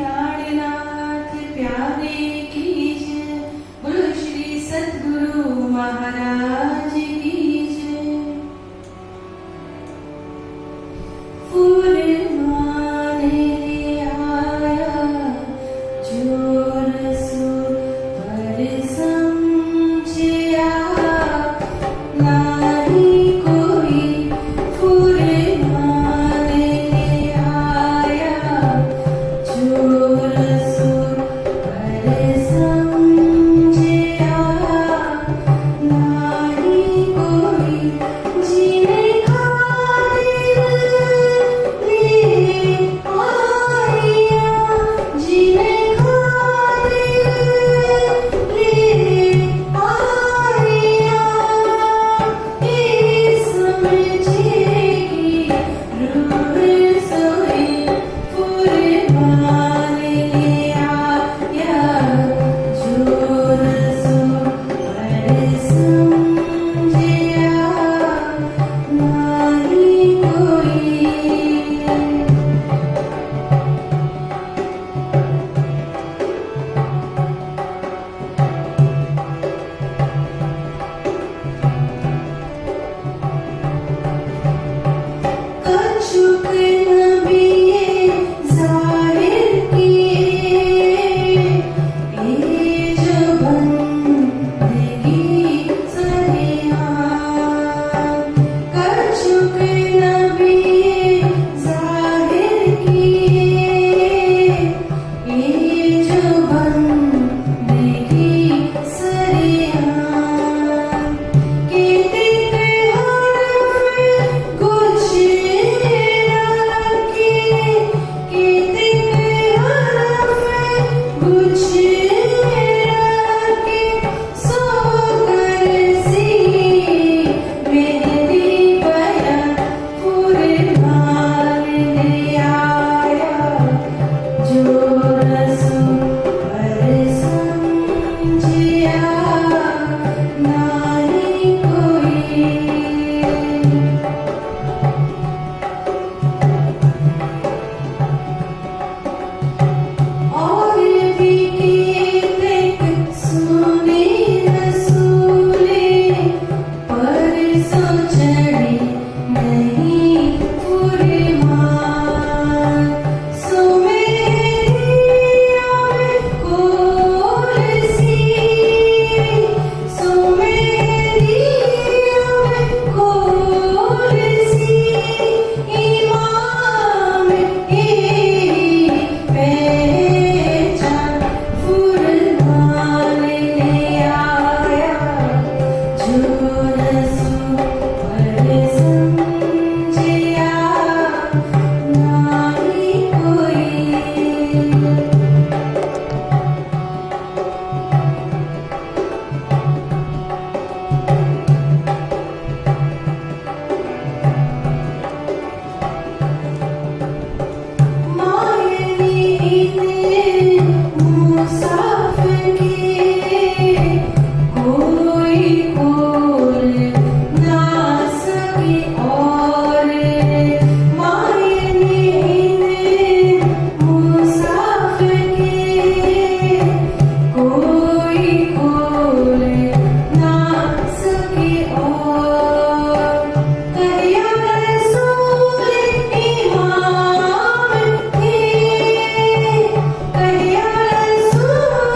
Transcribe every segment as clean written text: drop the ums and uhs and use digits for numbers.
प्राणनाथ प्यारे की जय। बोलो श्री सद्गुरु महाराज की जय। फूल माने आया जो रसूल पर समझिया, नाही कोई फूल माने आया जो रसूल पर समझिया, नाही कोई जीने खातिर ले आया, जीने खातिर ले आया। ये समझेगी रूह सोई फूल माने आया जो रसूल पर समझिया, नाही कोई। कछुक नबिये ज़ाहिर किए, ये जो बंदगी सरेआम। कछुक नबिये ज़ाहिर किए, ये जो बंदगी सरेआम। कहते हरफ कुछ रखे, कहते हरफ कुछ रखे, सो कर सी मेरी बयां फूल माने आया जो रसूल पर समझिया, नाही कोई। और भी कहते सुने रसूले, पर सो चढ़ी नहीं फूल मान। सो मेरी आँख खोल सी, सो मेरी आँख खोल सी, इमाम यही पहचान फूल माने आया जो रसूल पर समझिया, नाही कोई। मायने इतने मुसाफिर के कोई खोल ना सके और। मायने इतने मुसाफिर के कोई खोल ना सके और। कहिया रसूल इमाम थे, कहिया रसूल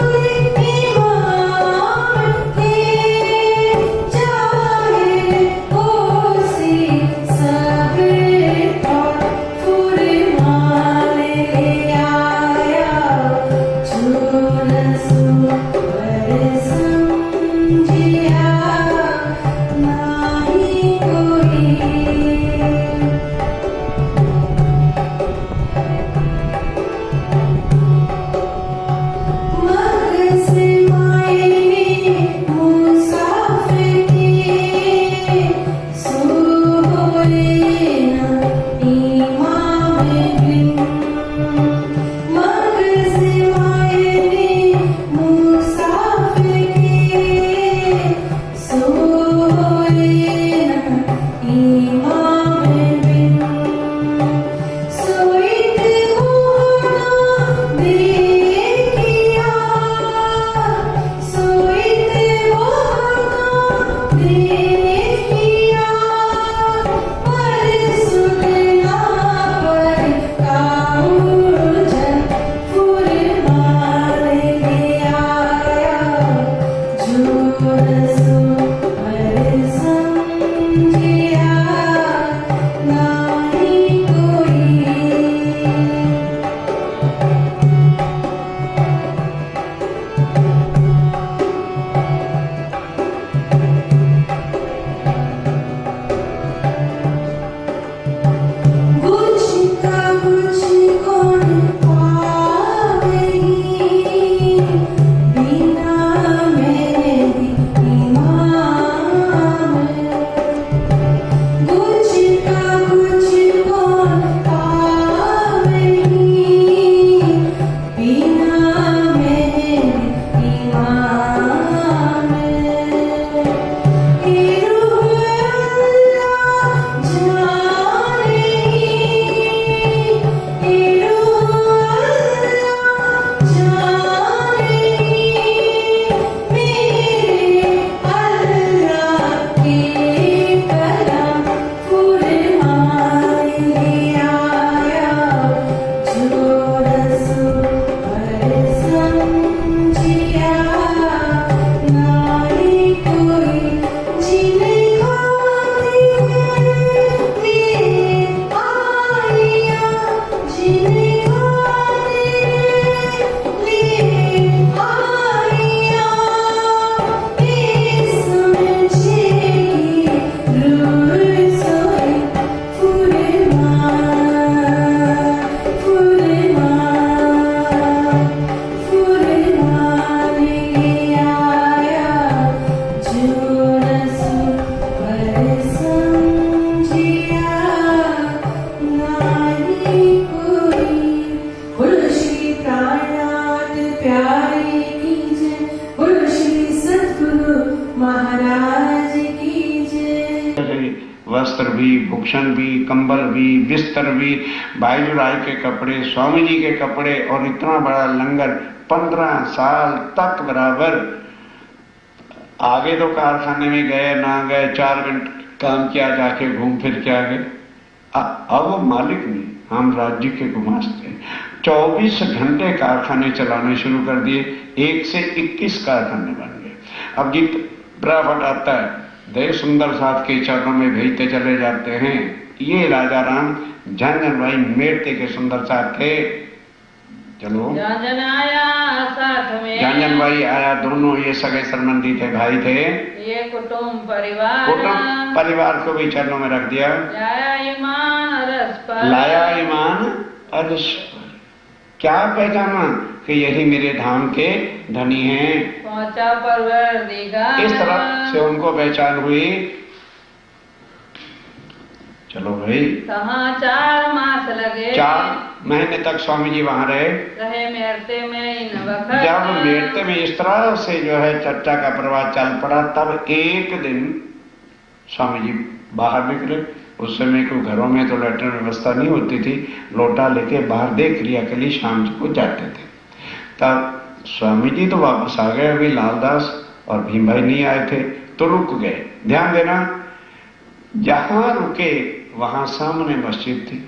भी, भूषण भी, कंबल भी, बिस्तर भी, भाईजूराय के कपड़े, स्वामी जी के कपड़े और इतना बड़ा लंगर 15 साल तक बराबर। आगे तो कारखाने में गए ना गए, 4 घंटे काम किया, जाके घूम फिर के आ गए। अब वो मालिक नहीं, हम राज्य के गुमास्ते। 24 घंटे कारखाने चलाने शुरू कर दिए, 1 से 21 कारखाने बन गए। अब गीत प्रावट आता है, देव सुंदर साथ के चरणों में भेजते चले जाते हैं। ये राजा राम झंझन भाई मेड़ते के सुंदर साथ थे। चलो, झंझन आया साथ में, झंझन भाई आया, दोनों ये सगे संबंधी थे, भाई थे। ये कुटुंब परिवार को भी चरणों में रख दिया। लाया ईमान अरस पर, लाया ईमान अरस पर। क्या पहचाना कि यही मेरे धाम के धनी हैं। पहुंचा परवरदिगार, इस तरह से उनको पहचान हुई। चलो भाई, कहाँ 4 मास लगे, 4 महीने तक स्वामी जी वहां रहे मेरते में इन वक्त। जब मेरते में इस तरह से जो है चर्चा का प्रवाह चल पड़ा, तब एक दिन स्वामी जी बाहर निकले। उस समय को घरों में तो लैट्रिन व्यवस्था नहीं होती थी, लोटा लेके बाहर देख क्रिया के लिए शाम को जाते थे। तब स्वामी जी तो वापस आ गए, अभी लालदास और भीम भाई नहीं आए थे, तो रुक गए। ध्यान देना, जहां रुके वहां सामने मस्जिद थी,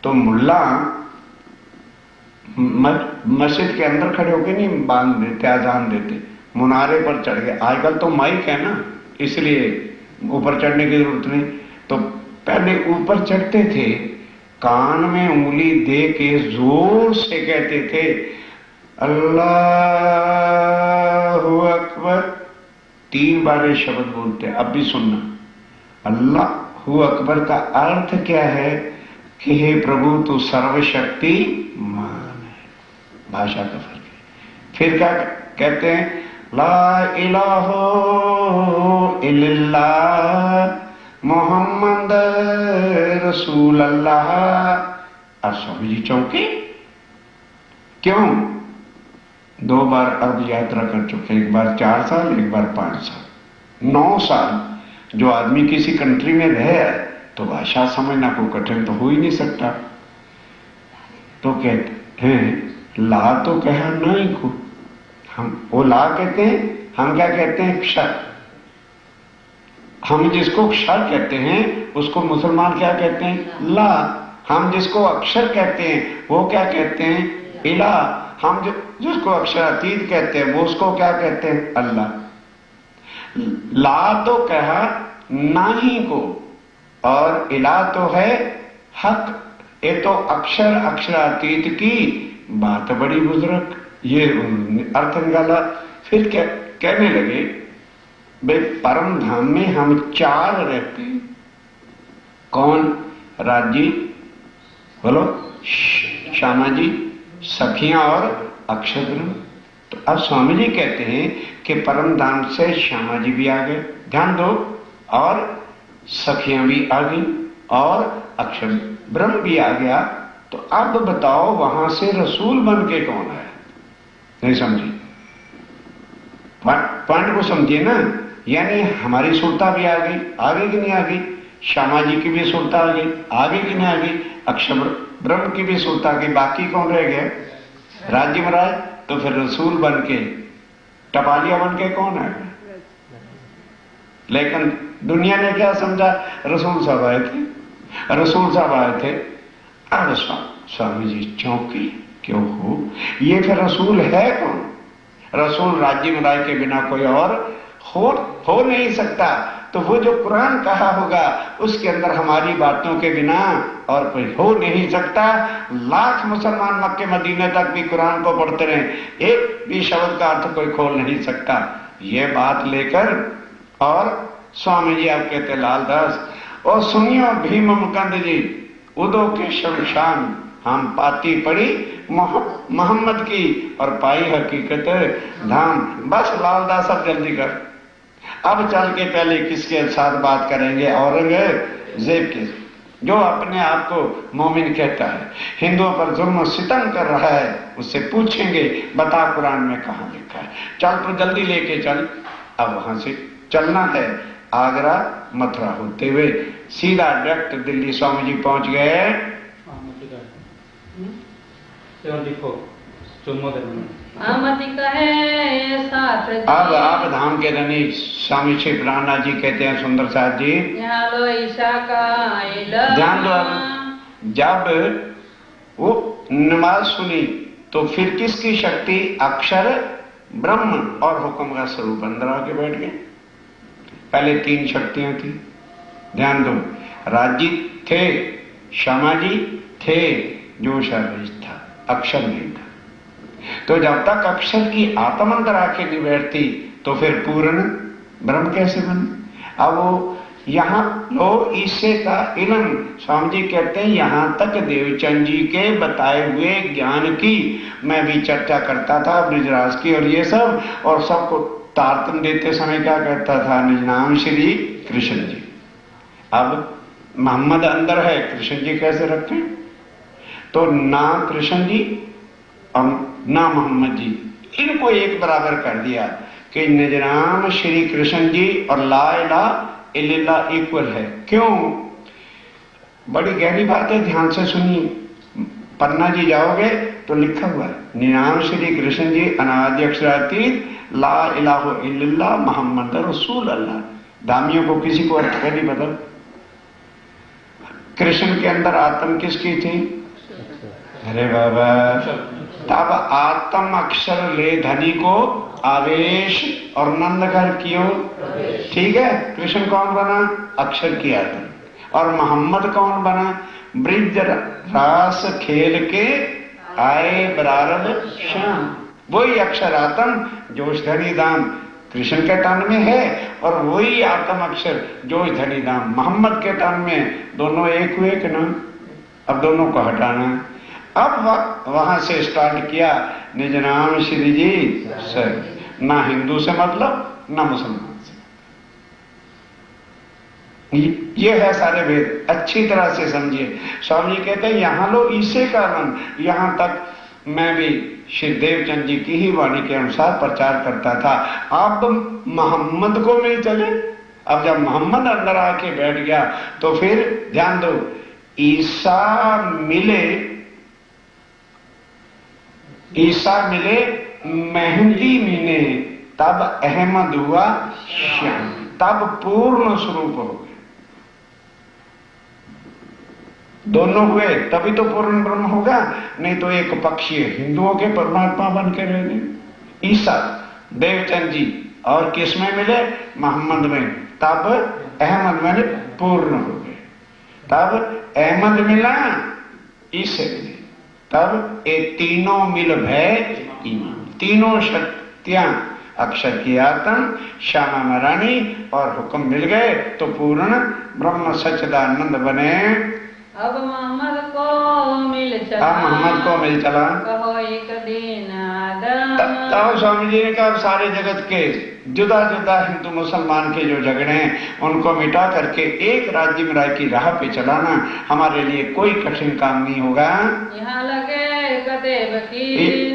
तो मुल्ला मस्जिद के अंदर खड़े होके नहीं बांध देते, आजान देते, मुनारे पर चढ़ गए। आजकल तो माइक है ना, इसलिए ऊपर चढ़ने की जरूरत नहीं। तो पहले ऊपर चढ़ते थे, कान में उंगली दे के जोर से कहते थे अल्लाहु अकबर। 3 बार ये शब्द बोलते। अब भी सुनना, अल्लाहु अकबर का अर्थ क्या है कि हे प्रभु तू सर्वशक्ति मान है। भाषा का फर्क है। फिर क्या कहते हैं, ला इलाहा इल्लल्लाह मोहम्मद रसूल अल्लाह। और स्वामी जी चौंके, क्यों? 2 बार अर्ब यात्रा कर चुके, एक बार 4 साल, एक बार 5 साल, 9 साल। जो आदमी किसी कंट्री में रहे तो भाषा समझना को कठिन तो हो ही नहीं सकता। तो कहते हैं ला तो कहा नहीं को, हम वो ला कहते हैं, हम क्या कहते हैं क्षर। हम जिसको क्षर कहते हैं उसको मुसलमान क्या कहते हैं, ला। हम जिसको अक्षर कहते हैं वो क्या कहते हैं, इला। हम जिसको अक्षर अतीत कहते हैं वो उसको क्या कहते हैं, अल्लाह। ला तो कहा नाही को, और इला तो है हक। ये तो अक्षर अक्षरातीत की बात बड़ी बुजुर्ग, ये अर्थ निकाला। फिर क्या कहने लगे, भाई परम धाम में हम 4 रहते हैं। कौन? राजी बोलो, श्यामा जी, सखियां और अक्षर ब्रह्म। तो अब स्वामी जी कहते हैं कि परम धाम से श्यामा जी भी आ गए, ध्यान दो, और सखियां भी आ गई और अक्षर ब्रह्म भी आ गया। तो अब बताओ वहां से रसूल बन के कौन है? नहीं समझी? पॉइंट को समझिए ना। यानी हमारी सुरता भी आ गई कि नहीं आ गई? श्यामा जी की भी सुरता आ गई कि नहीं आ गई? अक्षर ब्रह्म की भी सुरता आ गई। बाकी कौन रह गए? राज्य महाराज। तो फिर रसूल बन के, टपालिया बन के कौन है? लेकिन दुनिया ने क्या समझा, रसूल साहब आए थे, रसूल साहब आए थे। अब स्वामी जी चौंकी, क्यों हो? ये फिर रसूल है कौन? रसूल राज्य महाराज के बिना कोई और हो नहीं सकता। तो वो जो कुरान कहा होगा उसके अंदर हमारी बातों के बिना और कोई हो नहीं सकता। लाख मुसलमान मक्के मदीने तक भी कुरान को पढ़ते रहे, एक भी शब्द का अर्थ कोई खोल नहीं सकता। ये बात लेकर और स्वामी जी आप कहते लालदास, और सुनियो भीम मुकंद जी, उदो के शमशान हम पाती पड़ी मोहम्मद की और पाई हकीकत धाम। बस लालदास अब जल्दी कर। अब चल के पहले किसके साथ बात करेंगे? औरंगजेब के, जो अपने आप को मोमिन कहता है, हिंदुओं पर जुल्म सितम कर रहा है। उससे पूछेंगे बता कुरान में कहाँ लिखा है। चल तो जल्दी लेके चल। अब वहां से चलना है आगरा मथुरा होते हुए सीधा डायरेक्ट दिल्ली स्वामी जी पहुंच गए। आमति कहे साथ अब धाम के धनी स्वामी श्री प्राणनाथ जी कहते हैं सुंदर साथ जी, यहाँ लो ईशा का ध्यान दो। अब जब वो नमाज सुनी तो फिर किसकी शक्ति? अक्षर ब्रह्म और हुक्म का स्वरूप अंदर आके बैठ गए। पहले 3 शक्तियां थी, ध्यान दो। राजी थे, श्यामा जी थे, जोशावेश था, अक्षर नहीं था। तो जब तक अक्षर की आत्मा अंदर आके नहीं बैठती तो फिर पूर्ण ब्रह्म कैसे बने? अब वो यहाँ लो ईसे का इल्म, स्वामी जी कहते हैं यहाँ तक देवचंद जी के बताए हुए ज्ञान की मैं भी चर्चा करता था, ब्रिजराज की और ये सब, और सबको तारतम देते समय क्या कहता था? निज नाम श्री कृष्ण जी। अब मोहम्मद अंदर है, कृष्ण जी कैसे रखें? तो ना कृष्ण जी और ना मोहम्मद जी, इनको एक बराबर कर दिया कि निज नाम श्री कृष्ण जी और ला इलाहा इल्लल्लाह इक्वल है। क्यों? बड़ी गहरी बात है, ध्यान से सुनिए। पन्ना जी जाओगे तो लिखा हुआ है, निनाम श्री कृष्ण जी अनादि अक्षरातीत ला इलाहा इल्लल्लाह मोहम्मद रसूल अल्लाह। दामियों को किसी को अर्थ नहीं बदल। कृष्ण के अंदर आत्म किसकी थी? अरे बाबा, तब आत्म अक्षर ले धनी को आवेश और नंद घर क्यों? ठीक है। कृष्ण कौन बना? अक्षर की आत्मा। और मोहम्मद कौन बना? ब्रिज रास खेल के आए बरारब श्याम। वही अक्षर आत्म जोश धनी दाम कृष्ण के तन में है, और वही आत्म अक्षर जोश धनी दाम मोहम्मद के तन में। दोनों एक हुए कि ना? अब दोनों को हटाना। अब वहां से स्टार्ट किया निज नाम श्री जी सर। ना हिंदू से मतलब, ना मुसलमान से। ये है सारे वेद, अच्छी तरह से समझिए। स्वामी जी कहते हैं यहां लो ईसे का मन, यहां तक मैं भी श्री देवचंद जी की ही वाणी के अनुसार प्रचार करता था। अब मोहम्मद को मिल चले। अब जब मोहम्मद अंदर आके बैठ गया तो फिर ध्यान दो, ईसा मिले मेहंदी मिले, तब अहमद हुआ श्याम। तब पूर्ण स्वरूप हो गए। दोनों हुए तभी तो पूर्ण ब्रह्म होगा, नहीं तो एक पक्षी हिंदुओं के परमात्मा बन के रह गए। ईसा देवचंद जी और किस में मिले? मोहम्मद में। तब अहमद में पूर्ण हो गए। तब अहमद मिला, ईसे मिले, तब ये तीनों मिल भय ईमान। तीनों शक्तियां अक्षर की आत्म, श्यामा महारानी और हुक्म मिल गए तो पूर्ण ब्रह्म सच्चिदानंद बने। अब मोहम्मद को मिल चला, अब मोहम्मद को मिल चला। कहो एक दिन आदम। तब स्वामी जी ने कहा अब सारे जगत के जुदा जुदा हिंदू मुसलमान के जो झगड़े हैं उनको मिटा करके एक राज्य में राय की राह पे चलाना हमारे लिए कोई कठिन काम नहीं होगा। यहाँ लगे कदेब की,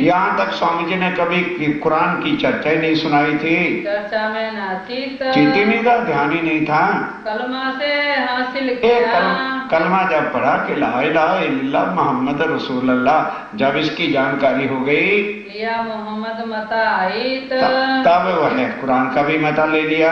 यहाँ तक स्वामी जी ने कभी कुरान की चर्चा ही नहीं सुनाई थी। चर्चा में ना चित ही नहीं था, ध्यान ही नहीं था। कलमा से हासिल किया। कलमा जब पढ़ा कि ला इलाहा इल्लल्लाह मोहम्मद रसूल अल्लाह, जब इसकी जानकारी हो गई लिया मोहम्मद मताइत, तब वह कुरान का भी मता ले लिया।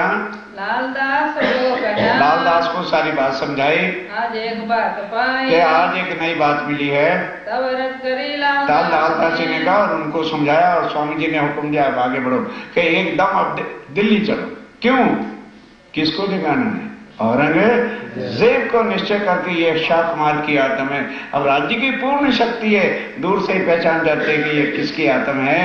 लालदास को कहा, लालदास को सारी बात समझाई आज एक बात पाई कि आज एक नई बात मिली है। तब रद करी लालदास जी ने कहा और उनको समझाया, और स्वामी जी ने हुक्म दिया अब आगे बढ़ो कि एकदम अब दिल्ली चलो। क्यों? किसको दिखाना है? औरंगजेब को निश्चय करके ये शाह कुमार की आत्म है। अब राज्य की पूर्ण शक्ति है, दूर से ही पहचान जाते हैं कि ये किसकी आत्म है।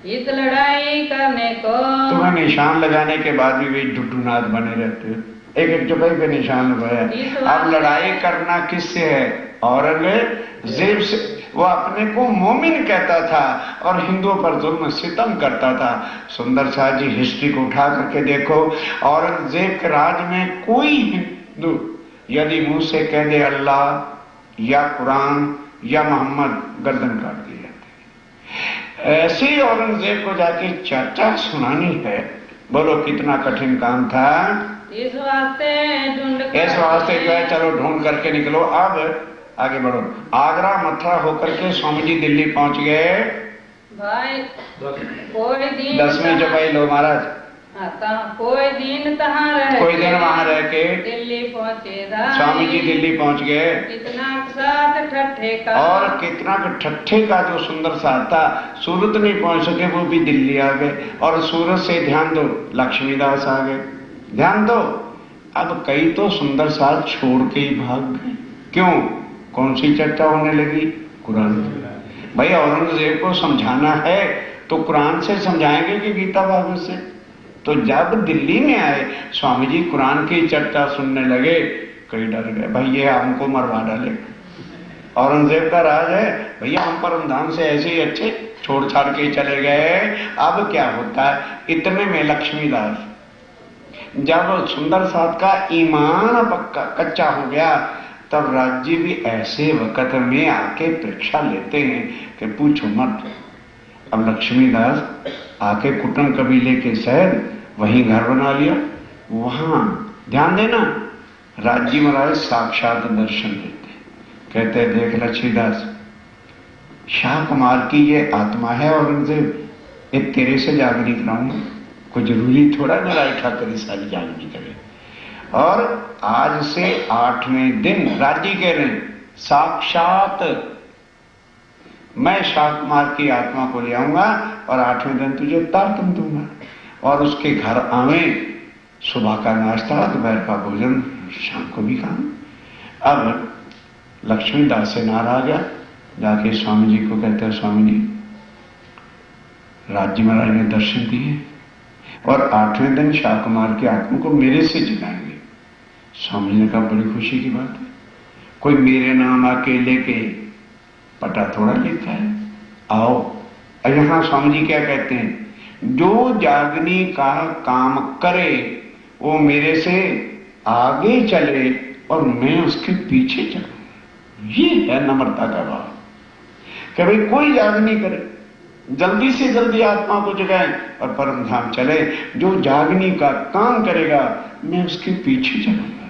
इत लड़ाई करने को तुम्हें निशान लगाने के बाद भी वे ढुढुनाथ बने रहते हो। एक एक जगह पे निशान लगाया। अब लड़ाई करना किससे है? औरंगजेब से। वो अपने को मोमिन कहता था और हिंदुओं पर जुल्म सितम करता था। सुंदर शाह जी हिस्ट्री को उठा करके देखो, औरंगजेब के राज में कोई हिंदू यदि मुंह से कह दे अल्लाह या कुरान या मोहम्मद, गर्दन काट दी जाती। ऐसे औरंगजेब को जाके चर्चा सुनानी है, बोलो कितना कठिन काम था। इस वास्ते ढूंढ कर इस वास्ते जो है चलो ढूंढ करके निकलो। अब आगे बढ़ो। आगरा मथुरा होकर के स्वामी जी दिल्ली पहुंच गए। भाई कोई दिन 10वीं चौपाई लो महाराज। कोई दिन तहाँ रह कोई दिन वहां रह के दिल्ली पहुंचे स्वामी जी दिल्ली पहुंच गए। कितना साथ ठट्ठे का और कितना ठट्ठे का जो सुंदर साथ था। सूरत नहीं पहुंच सके, वो भी दिल्ली आ गए। और सूरत से ध्यान दो लक्ष्मीदास आ गए। ध्यान दो, अब कई तो सुंदर साथ छोड़ के ही भाग गए। क्यों? कौन सी चर्चा होने लगी? कुरान। भाई औरंगजेब को समझाना है तो कुरान से समझाएंगे कि गीता भागवत से? तो जब दिल्ली में आए स्वामी जी कुरान की चर्चा सुनने लगे, कई डर गए, भाई ये हमको मरवा डाले। औरंगजेब का राज है भैया, हम परम धाम से ऐसे ही अच्छे छोड़ छाड़ के चले गए। अब क्या होता है, इतने में लक्ष्मीदास, जब सुंदर साथ का ईमान पक्का कच्चा हो गया, तब राज्य भी ऐसे वक्त में आके परीक्षा लेते हैं कि पूछो मत। अब लक्ष्मीदास आके कुटुंब कबीले के शहर वहीं घर बना लिया। वहां ध्यान देना, राज्य महाराज साक्षात दर्शन देते, कहते देख लक्ष्मीदास, शाह कुमार की ये आत्मा है औरंगजेब, ये तेरे से जागनी कराऊंगा। कोई जरूरी थोड़ा मेरा ठाकर सारी जागनी करे। और आज से 8वें दिन राज्य कह रहे हैं, साक्षात मैं शाह कुमार की आत्मा को ले आऊंगा और 8वें दिन तुझे तारतम दूंगा। और उसके घर आवे, सुबह का नाश्ता, दोपहर का भोजन, शाम को भी काम। अब लक्ष्मीदास से नारा आ गया, जाके स्वामी जी को कहते हैं, स्वामी जी राज्य महाराज ने दर्शन दिए और 8वें दिन शाह कुमार की आत्मा को मेरे से जगाएंगे। स्वामी जी ने कहा बड़ी खुशी की बात है, कोई मेरे नाम अकेले के पटा थोड़ा लेता है, आओ। और यहां स्वामी जी क्या कहते हैं, जो जागनी का काम करे वो मेरे से आगे चले और मैं उसके पीछे चलूं। ये है नम्रता का भाव कि भाई कोई जागनी करे, जल्दी से जल्दी आत्मा को जगाए और परम धाम चले। जो जागनी का काम करेगा मैं उसके पीछे चलूंगा।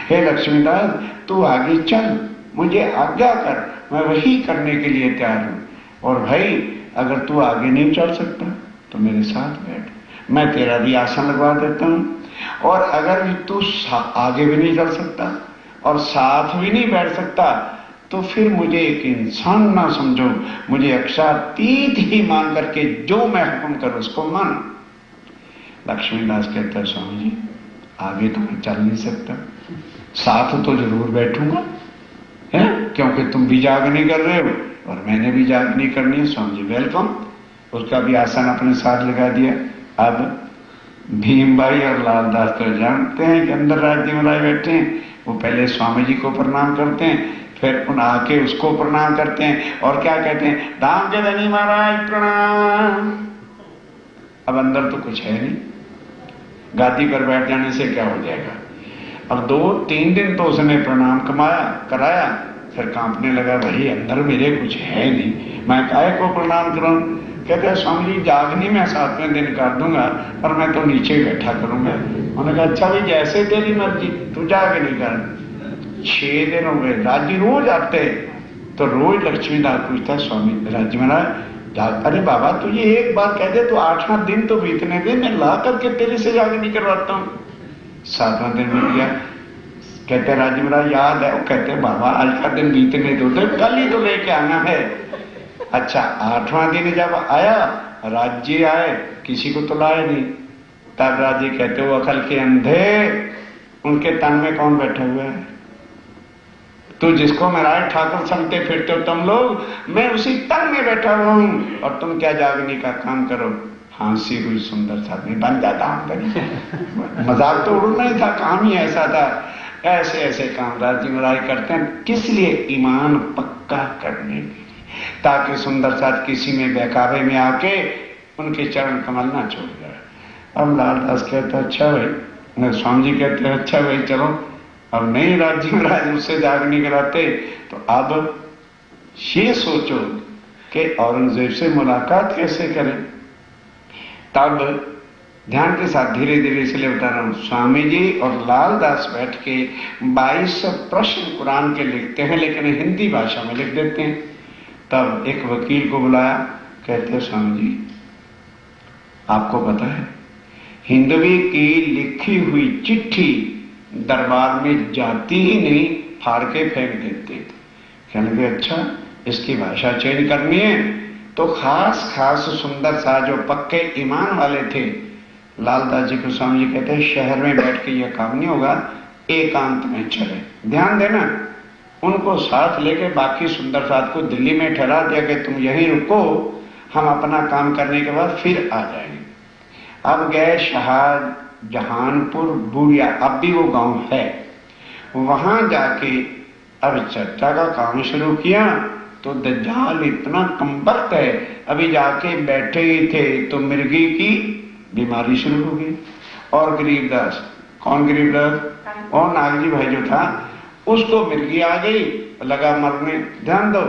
हे लक्ष्मीदास, तू आगे चल, मुझे आज्ञा कर, मैं वही करने के लिए तैयार हूं। और भाई अगर तू आगे नहीं चल सकता तो मेरे साथ बैठ, मैं तेरा भी आसन लगवा देता हूं। और अगर तू आगे भी नहीं चल सकता और साथ भी नहीं बैठ सकता तो फिर मुझे एक इंसान ना समझो, मुझे अक्षरातीत ही मान करके जो मैं हुक्म करूं उसको मानो। लक्ष्मीदास कहता है, स्वामी जी आगे तो मैं चल नहीं सकता, साथ तो जरूर बैठूंगा, है क्योंकि तुम भी जागनी कर रहे हो और मैंने भी जागनी करनी है। स्वामी जी वेलकम। उसका भी आसन अपने साथ लगा दिया। अब भीम भाई और लालदास तो जानते हैं कि अंदर राज्य महाराज बैठे हैं, वो पहले स्वामी जी को प्रणाम करते हैं, फिर उन आके उसको प्रणाम करते हैं और क्या कहते हैं, धाम के धनी महाराज प्रणाम। अब अंदर तो कुछ है नहीं, गादी पर बैठ जाने से क्या हो जाएगा। अब 2-3 दिन तो उसने प्रणाम कराया, फिर कांपने लगा, भाई अंदर मेरे कुछ है नहीं, मैं काहे को प्रणाम करूं। कहते हैं, स्वामी जी जागनी मैं 7वें दिन कर दूंगा पर मैं तो नीचे बैठा करूंगा। उन्होंने कहा अच्छा भी जैसे तेरी मर्जी, तू जाके नहीं कर। 6 दिन हो गए, राज्य रोज आते तो रोज लक्ष्मीदास पूछता, स्वामी राज्य महाराज, अरे बाबा तुझे एक बार कह दे तो 8वां दिन तो बीतने दे, मैं ला करके तेरे से जागनी करवाता हूँ। 7वां दिन बीत गया। कहते राज्य महाराज याद है? वो कहते बाबा आज का दिन बीतने दो, कल ही तो लेके आना है। अच्छा 8वां दिन जब आया, राज्य आए, किसी को तो लाए नहीं। तब राज्य कहते वो अकल के अंधे, उनके तन में कौन बैठा हुआ है? तो जिसको महाराज ठाकुर समझते फिरते हो तुम लोग, मैं उसी तन में बैठा हुआ हूं और तुम क्या जागने का काम करो। हाँसी हुई सुंदर सा नहीं बन जाता मजाक तो उड़ना ही था, काम ही ऐसा था। ऐसे ऐसे काम राज्य महाराज करते हैं, किस लिए? ईमान पक्का करने के लिए, ताकि सुंदर साथ किसी में बहकावे में आके उनके चरण कमल ना छोड़ जाए। अब लालदास कहता अच्छा भाई, स्वामी जी कहते हैं अच्छा भाई चलो, अब नहीं राज्य महाराज उससे जागनी कराते तो अब ये सोचो कि औरंगजेब से मुलाकात कैसे करें। तब ध्यान के साथ धीरे धीरे इसलिए बता रहा हूं। स्वामी जी और लालदास बैठ के 22 प्रश्न कुरान के लिखते हैं, लेकिन हिंदी भाषा में लिख देते हैं। तब एक वकील को बुलाया, कहते हैं स्वामी जी आपको पता है हिंदवी की लिखी हुई चिट्ठी दरबार में जाती ही नहीं, फाड़ के फेंक देते थे। कहने लगे अच्छा इसकी भाषा चेंज करनी है। तो खास खास सुंदर सा जो पक्के ईमान वाले थे, लालदास जी को स्वामी जी कहते हैं शहर में बैठ के यह काम नहीं होगा, एकांत में चले। ध्यान देना, उनको साथ लेके बाकी सुंदर साथ को दिल्ली में ठहरा दिया कि तुम यहीं रुको, हम अपना काम करने के बाद फिर आ जाएंगे। अब गए शाहजहानपुर बुढ़िया, अब भी वो गांव है, वहां जाके अब चर्चा का काम शुरू किया। तो दज्जाल इतना कमबख्त है, अभी जाके बैठे ही थे तो मिर्गी की बीमारी शुरू हो गई। और गरीबदास, कौन गरीबदास? और नागजी भाई जो था, उसको मिर्गी आ गई, लगा मरने। ध्यान दो,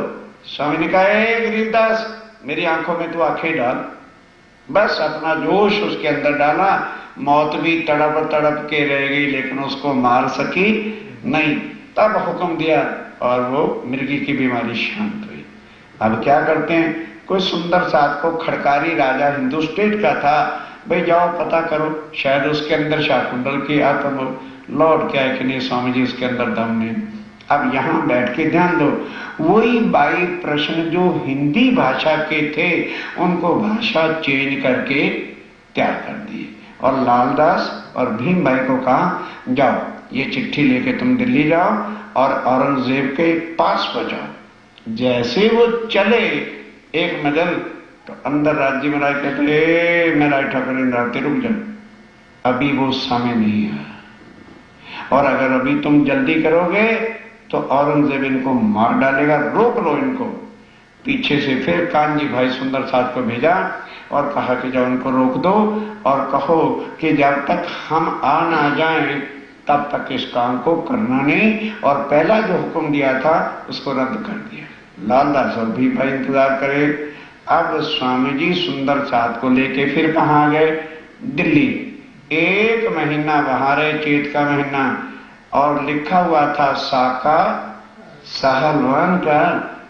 स्वामी ने कहा गरीबदास मेरी आंखों में तू आंखें डाल। बस अपना जोश उसके अंदर डाला, मौत भी तड़प तड़प के रह गई लेकिन उसको मार सकी नहीं। तब हुक्म दिया और वो मिर्गी की बीमारी शांत हुई। अब क्या करते हैं, कोई सुंदर साथ को खड़कारी राजा हिंदू स्टेट का था, भाई जाओ पता करो, शायद उसके अंदर शाकुंडल की आत्म लौट क्या है कि नहीं स्वामी जी उसके अंदर दम नहीं। अब यहां बैठ के ध्यान दो, वही 22 प्रश्न जो हिंदी भाषा के थे उनको भाषा चेंज करके त्याग कर दिए। और लालदास और भीम भाई को कहा जाओ ये चिट्ठी लेके तुम दिल्ली जाओ और औरंगजेब के पास पहुंचाओ। जैसे वो चले एक नजर तो अंदर राज्य में राय कहते मेरा ठाकुर इंद्रावती रुक जाओ, अभी वो समय नहीं है, और अगर अभी तुम जल्दी करोगे तो औरंगजेब इनको मार डालेगा, रोक लो इनको। पीछे से फिर कानजी भाई सुंदर साथ को भेजा और कहा कि जाओ उनको रोक दो और कहो कि जब तक हम आ ना जाएं तब तक इस काम को करना नहीं, और पहला जो हुक्म दिया था उसको रद्द कर दिया। लालदास और भी भाई इंतजार करे। अब स्वामी जी सुंदर साथ को लेके फिर कहाँ गए? दिल्ली। 1 महीना बाहर है, चैत का महीना, और लिखा हुआ था साका साहलवान का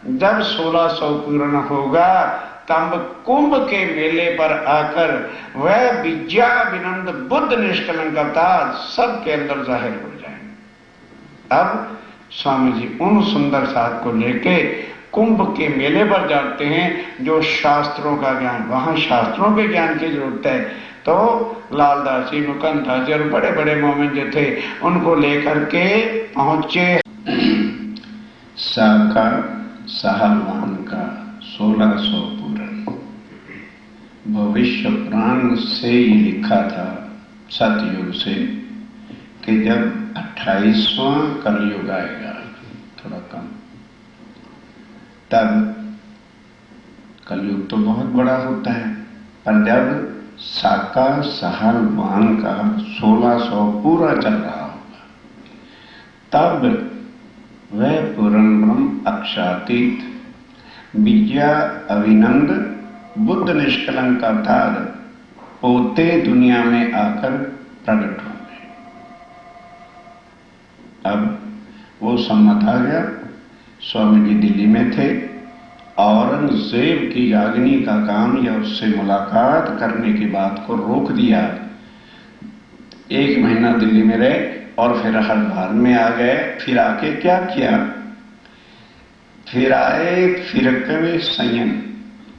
जब 1600 पूर्ण होगा तब कुंभ के मेले पर आकर वह विद्या विनंद बुद्ध निष्कलंक अवतार सबके अंदर जाहिर हो जाएंगे। अब स्वामी जी उन सुंदर साथ को लेके कुंभ के मेले पर जाते हैं, जो शास्त्रों का ज्ञान, वहां शास्त्रों के ज्ञान की जरूरत है। तो लालदास जी, मुकंदा जी और बड़े बड़े मोमिन जो थे उनको लेकर के पहुंचे साका साहलवान का 1600 पूर्ण। भविष्य पुराण से ही लिखा था सतयुग से कि जब 28वां कलयुग आएगा, थोड़ा कम, तब कलयुग तो बहुत बड़ा होता है, पर जब साका साहलवान का 1600 पूरा चल रहा होगा तब वह पूर्ण ब्रह्म अक्षातीत विद्या अविनंद बुद्ध निष्कलंक अवतार पोते दुनिया में आकर प्रकट होंगे। अब वो सम्मत आ गया। स्वामी जी दिल्ली में थे, औरंगजेब की याग्नि का काम या उससे मुलाकात करने की बात को रोक दिया। 1 महीना दिल्ली में रहे और फिर हरिद्वार में आ गए। फिर आके क्या किया, फिर आए फिरकवे संयम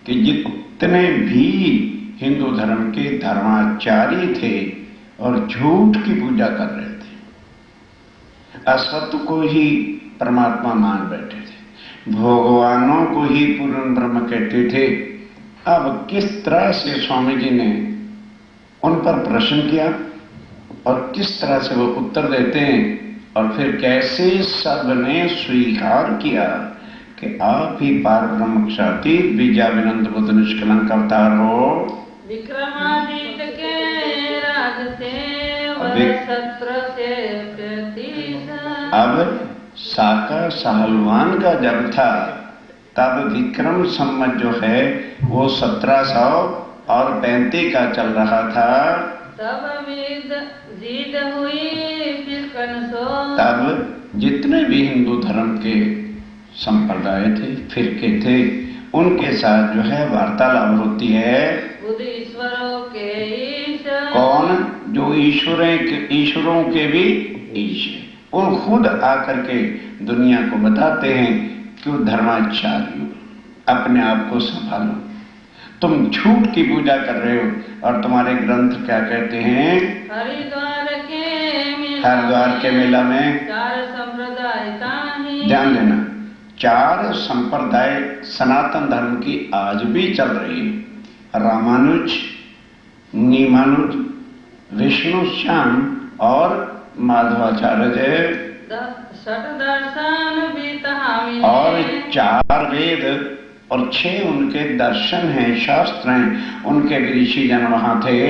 कि जितने भी हिंदू धर्म के धर्माचारी थे और झूठ की पूजा कर रहे थे, असत्य को ही परमात्मा मान बैठे थे, भगवानों को ही पूर्ण ब्रह्म कहते थे। अब किस तरह से स्वामी जी ने उन पर प्रश्न किया और किस तरह से वो उत्तर देते हैं, और फिर कैसे सबने स्वीकार किया कि आप ही पार ब्रह्म क्षातीत विद्या विनंद बुद्ध निष्कलंक अवतार हो। विक्रमादित्य के राज से सत्र से अब साका साहलवान का जब था तब विक्रम संवत जो है वो 1735 का चल रहा था। तब जीत हुई फिर कनसो। तब जितने भी हिंदू धर्म के संप्रदाय थे, फिरके थे, उनके साथ जो है वार्तालाप होती है। बुद्ध ईश्वरों के ईश्वर। कौन? जो ईश्वरों के भी ईश्वर, वो खुद आकर के दुनिया को बताते हैं कि धर्माचार्य अपने आप को संभालो, तुम झूठ की पूजा कर रहे हो। और तुम्हारे ग्रंथ क्या कहते हैं? हरिद्वार के मेला में 4 संप्रदाय ताहि। ध्यान देना, 4 संप्रदाय सनातन धर्म की आज भी चल रही है। रामानुज, नीमानुज, विष्णु श्याम और माधवाचार्य। दर्शन भी तहामी। और 4 वेद और 6 उनके दर्शन हैं, शास्त्र हैं, उनके भी ऋषि जन वहां थे।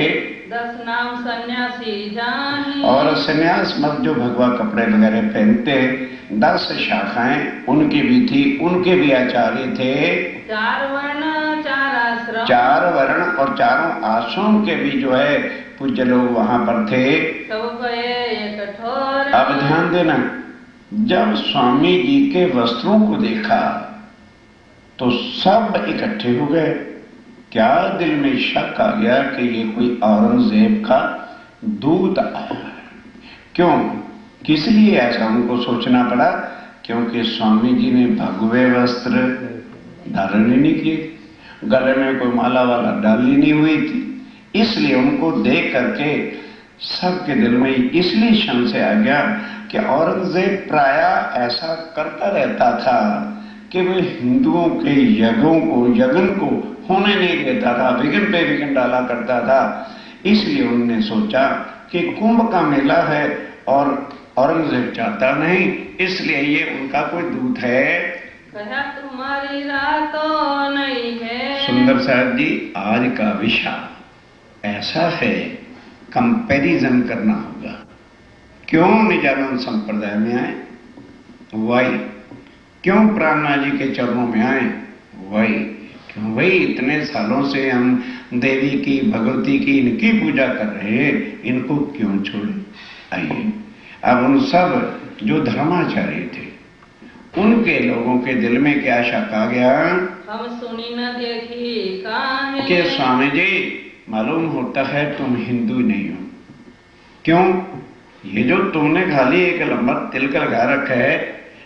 10 नाम सन्यासी जाहि। और सन्यास मत जो भगवा कपड़े वगैरह पहनते, 10 शाखाएं उनकी भी थी, उनके भी आचार्य थे। 4 वर्ण 4 आश्रम। 4 वर्ण और 4 आश्रम के भी जो है पूज्य लोग वहां पर थे। सब एक ठोर। अब ध्यान देना, जब स्वामी जी के वस्त्रों को देखा तो सब इकट्ठे हो गए। क्या दिल में शक आ गया कि ये कोई औरंगजेब का दूत आया है? क्यों, किस लिए ऐसा उनको सोचना पड़ा? क्योंकि स्वामी जी ने भगवे वस्त्र धारण ही नहीं किए, गले में कोई माला वाला डाली नहीं हुई थी। इसलिए उनको देख करके सबके दिल में इसलिए संशय आ गया कि औरंगजेब प्रायः ऐसा करता रहता था कि वह हिंदुओं के यज्ञ को होने नहीं देता था, विघ्न पे विघ्न डाला करता था। इसलिए उन्होंने सोचा कि कुंभ का मेला है और औरंगजेब चाहता नहीं, इसलिए ये उनका कोई दूत है। कहा तुम्हारी रातों नहीं है। सुंदर साहब जी, आज का विषय ऐसा है, कंपैरिजन करना होगा। क्यों निजानंद संप्रदाय में आए? वही। क्यों प्राणनाथ जी के चरणों में आए? वही। क्यों वही इतने सालों से हम देवी की, भगवती की, इनकी पूजा कर रहे हैं, इनको क्यों छोड़े? आइए, अब उन सब जो धर्माचार्य थे उनके लोगों के दिल में क्या शक आ गया? हम सुनी न देखी काहे। कि स्वामी जी, मालूम होता है तुम हिंदू नहीं हो। क्यों? ये जो तुमने खाली एक लंबा तिलक लगा रखा है,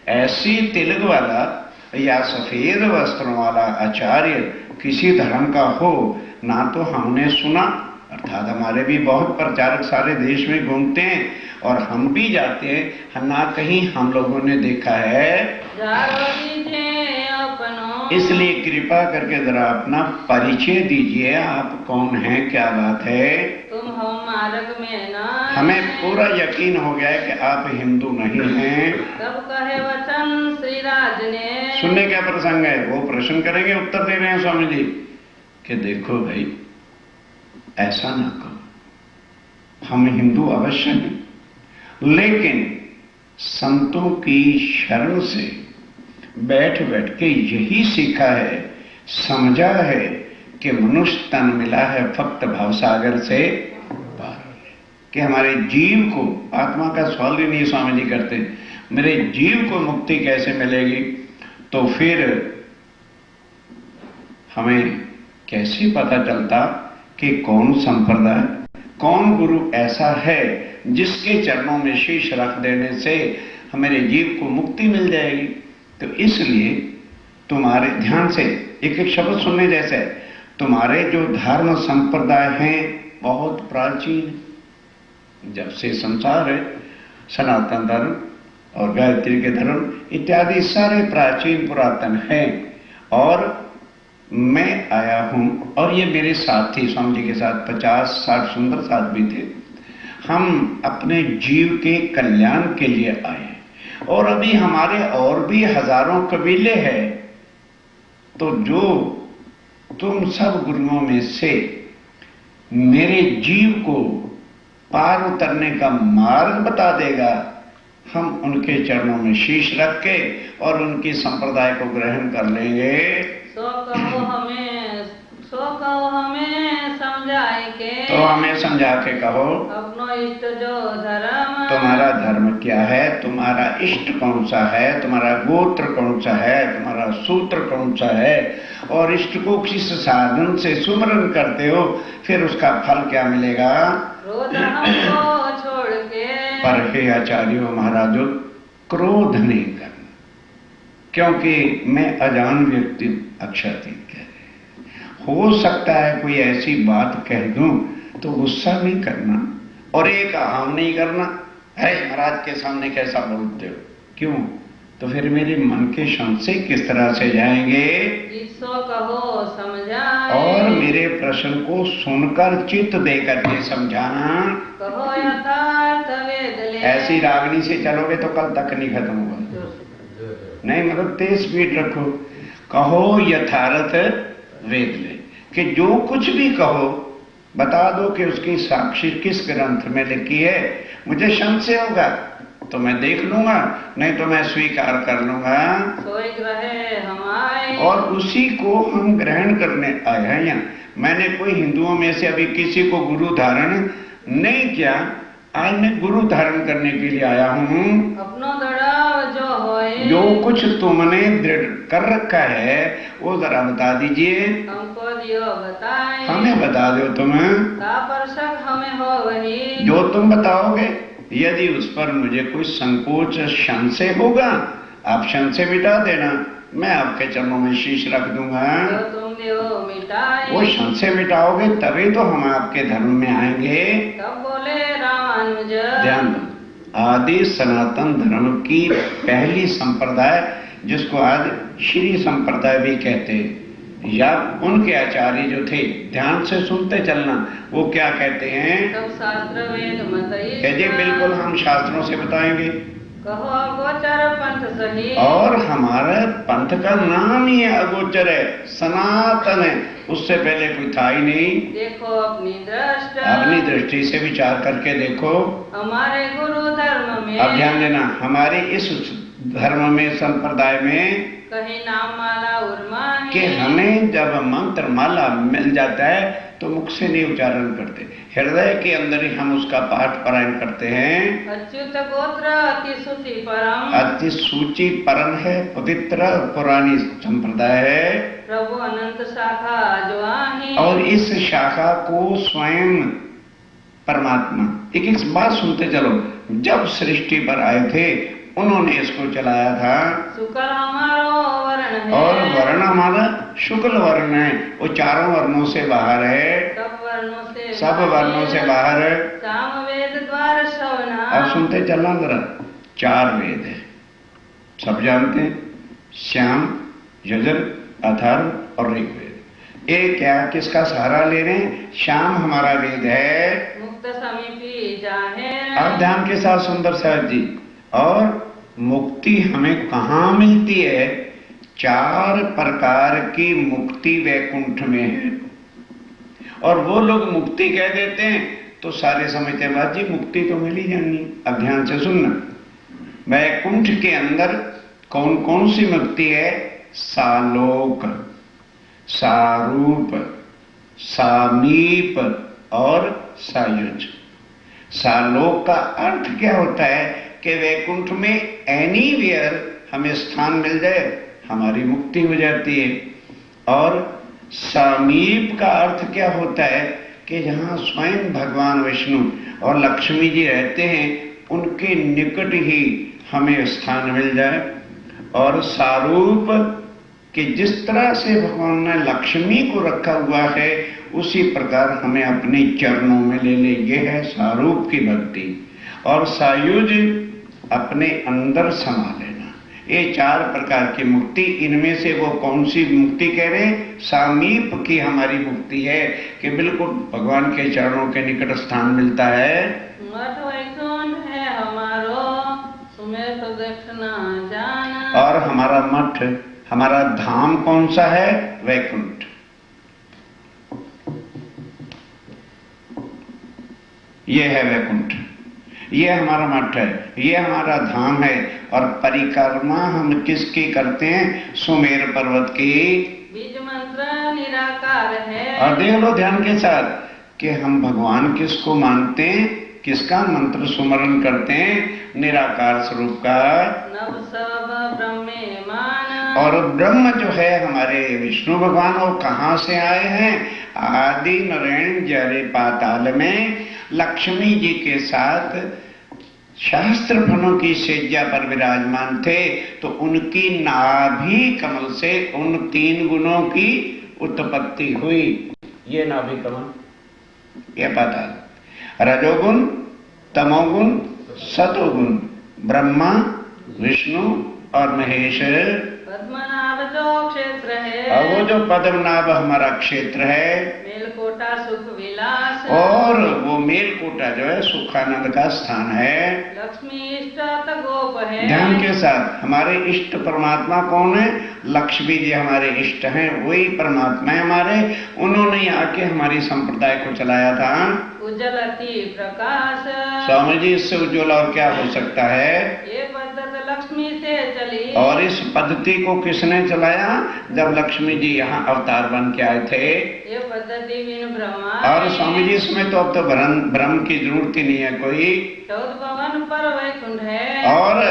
ऐसी तिलक वाला या सफेद वस्त्रों वाला आचार्य किसी धर्म का हो ना तो हमने सुना, अर्थात हमारे भी बहुत प्रचारक सारे देश में घूमते हैं और हम भी जाते हैं, ना कहीं हम लोगों ने देखा है। इसलिए कृपा करके जरा अपना परिचय दीजिए, आप कौन हैं, क्या बात है? तुम हम मार्ग में ना। हमें पूरा यकीन हो गया है कि आप हिंदू नहीं हैं। तब कहे वचन श्री राज ने। सुनने क्या प्रसंग है, वो प्रश्न करेंगे, उत्तर दे रहे हैं स्वामी जी कि देखो भाई, ऐसा ना कहो, हम हिंदू अवश्य हैं, लेकिन संतों की शरण से बैठ बैठ के यही सीखा है, समझा है कि मनुष्य तन मिला है फक्त भवसागर से पार, कि हमारे जीव को, आत्मा का सवाल ही नहीं स्वामी जी करते, मेरे जीव को मुक्ति कैसे मिलेगी? तो फिर हमें कैसे पता चलता कि कौन संप्रदाय, कौन गुरु ऐसा है जिसके चरणों में शीश रख देने से हमारे जीव को मुक्ति मिल जाएगी? तो इसलिए तुम्हारे ध्यान से एक एक शब्द सुनने जैसे, तुम्हारे जो धर्म संप्रदाय हैं बहुत प्राचीन, जब से संसार है, सनातन धर्म और गायत्री के धर्म इत्यादि सारे प्राचीन पुरातन हैं। और मैं आया हूं और ये मेरे साथी स्वामी जी के साथ 50-60 सुंदर साथ भी थे। हम अपने जीव के कल्याण के लिए आए और अभी हमारे और भी हजारों कबीले हैं। तो जो तुम सब गुरुओं में से मेरे जीव को पार उतरने का मार्ग बता देगा, हम उनके चरणों में शीश रख के और उनकी संप्रदाय को ग्रहण कर लेंगे। सो कहो हमें सो कहो हमें समझाए के तो हमें समझा के कहो अपनो इष्ट जो धर्म तुम्हारा धर्म क्या है, तुम्हारा इष्ट कौन सा है, तुम्हारा गोत्र कौन सा है, तुम्हारा सूत्र कौन सा है, और इष्ट को किस साधन से सुमरन करते हो, फिर उसका फल क्या मिलेगा। क्रोध हमको छोड़ के पर हे आचार्यों महाराजों, क्रोध नहीं करना, क्योंकि मैं अजान व्यक्ति अक्षातीत कह रहे। हो सकता है कोई ऐसी बात कह दूं तो गुस्सा नहीं करना और एक अहम नहीं करना, अरे महाराज के सामने कैसा बोलते हो, क्यों, तो फिर मेरे मन के संशय किस तरह से जाएंगे। जिसो कहो समझाए और मेरे प्रश्न को सुनकर चित्त देकर के समझाना। कहो यथार्थ वेद ले ऐसी रागनी से चलोगे तो कल तक नहीं खत्म होगा। नहीं, मतलब तेज स्पीड रखो। कहो यथार्थ वेद ले, कि जो कुछ भी कहो बता दो कि उसकी साक्षी किस ग्रंथ में लिखी है। मुझे संशय होगा तो मैं देख लूंगा, नहीं तो मैं स्वीकार कर लूंगा। सोई ग्रहे हम आए और उसी को हम ग्रहण करने आए हैं। यहाँ मैंने कोई हिंदुओं में से अभी किसी को गुरु धारण नहीं किया, आज मैं गुरु धारण करने के लिए आया हूँ। अपनो दड़ाव जो होए जो कुछ तुमने दृढ़ कर रखा है वो जरा बता दीजिए, हमको दियो बताए हमें बता दो तुम। का परशक हमें हो वही जो तुम बताओगे, यदि उस पर मुझे कोई संकोच संशय होगा, आप संशय मिटा देना, मैं आपके चरणों में शीश रख दूंगा। जो तुम देवो मिटाए वो संशय मिटाओगे तभी तो हम आपके धर्म में आएंगे। तब बोले रामानुज ध्यान दो, आदि सनातन धर्म की पहली संप्रदाय, जिसको आज श्री संप्रदाय भी कहते, या उनके आचार्य जो थे, ध्यान से सुनते चलना, वो क्या कहते हैं। तब शास्त्र वेद मत कहते बिल्कुल हम शास्त्रों से बताएंगे, कहो अगोचर पंथ सही और हमारे पंथ का नाम ही है अगोचर है, सनातन है, उससे पहले कोई था ही नहीं। देखो अपनी दृष्टि अपनी दृष्टि से विचार करके देखो। हमारे गुरु धर्म में अब ध्यान देना, हमारे इस धर्म में संप्रदाय में कहीं नाम माला उर्मा कि हमें जब मंत्र माला मिल जाता है तो मुख से नहीं उच्चारण करते, हृदय के अंदर ही हम उसका पाठ पारायण करते हैं। अच्युत गोत्र अति सुचि परम अति सूची परम है, पवित्र पुरानी संप्रदाय है, प्रभु अनंत शाखा जो आही और इस शाखा को स्वयं परमात्मा, एक बात सुनते चलो, जब सृष्टि पर आए थे उन्होंने इसको चलाया था। शुक्ल हमारो वर्ण है और वर्ण हमारा शुक्ल वर्ण है, वो चारों वर्णों से बाहर है, सब वर्णों से बाहर है। साम वेद द्वार श्रवणा अब सुनते चलना जरा, 4 वेद है, सब जानते हैं, श्याम, यजुर, अथर्व और ऋग्वेद। ये क्या किसका सहारा ले रहे हैं, श्याम हमारा वेद है। मुक्त समीपी जाहे अब ध्यान के साथ सुंदर साहब जी, और मुक्ति हमें कहाँ मिलती है, 4 प्रकार की मुक्ति वैकुंठ में है। और वो लोग मुक्ति कह देते हैं तो सारे समझते हैं बात जी मुक्ति तो मिल ही जानी। अब ध्यान से सुनना, वैकुंठ के अंदर कौन कौन सी मुक्ति है, सालोक, सारूप, सामीप और सायुज। सालोक का अर्थ क्या होता है कि वैकुंठ में एनीवेयर हमें स्थान मिल जाए हमारी मुक्ति हो जाती है। और समीप का अर्थ क्या होता है कि जहाँ स्वयं भगवान विष्णु और लक्ष्मी जी रहते हैं उनके निकट ही हमें स्थान मिल जाए। और सारूप कि जिस तरह से भगवान ने लक्ष्मी को रखा हुआ है उसी प्रकार हमें अपने चरणों में ले ले, ये है सारूप की भक्ति। और सायुज अपने अंदर समा लेना। ये 4 प्रकार की मुक्ति, इनमें से वो कौन सी मुक्ति कह रहे हैं, सामीप की हमारी मुक्ति है कि बिल्कुल भगवान के चरणों के निकट स्थान मिलता है। मठ वैकुंठ है हमारो सुमेर दक्षिणा जाना। और हमारा मठ, हमारा धाम कौन सा है, वैकुंठ। ये है वैकुंठ। ये हमारा मठ है, ये हमारा धाम है। और परिक्रमा हम किसकी करते हैं? सुमेर पर्वत की। बीज मंत्र निराकार है। और देख लो ध्यान के साथ कि हम भगवान किसको मानते हैं, किसका मंत्र सुमरण करते हैं? निराकार स्वरूप का। नव सब ब्रह्मेमान। और ब्रह्म जो है हमारे विष्णु भगवान, वो कहाँ से आए हैं? आदि नारायण जरे पाताल में लक्ष्मी जी के साथ शास्त्र फलों की सेज्जा पर विराजमान थे। तो उनकी नाभि कमल से उन 3 गुणों की उत्पत्ति हुई। ये नाभि कमल, ये पाताल, रजोगुण, तमोगुण, सतोगुण, ब्रह्मा, विष्णु और महेश। पद्मनाभ जो क्षेत्र है। और वो जो पद्मनाभ हमारा क्षेत्र है, मेलकोटा सुख विलास। और वो मेलकोटा जो है सुखानंद का स्थान है। लक्ष्मी इष्ट गोप है। ध्यान के साथ हमारे इष्ट परमात्मा कौन है? लक्ष्मी जी हमारे इष्ट हैं, वही परमात्मा है हमारे। उन्होंने आके हमारी संप्रदाय को चलाया था। उज्जलती प्रकाश। स्वामी जी, इससे उज्ज्वल और क्या हो सकता है? ये पद्धति लक्ष्मी से चली। और इस पद्धति को किसने चलाया? जब लक्ष्मी जी यहाँ अवतार बन के आए थे। ये पद्धति बिन ब्रह्मा। और स्वामी जी, इसमें तो अब तो ब्रह्म की जरूरत ही नहीं है कोई। 14 भवन पर वैकुंठ है। और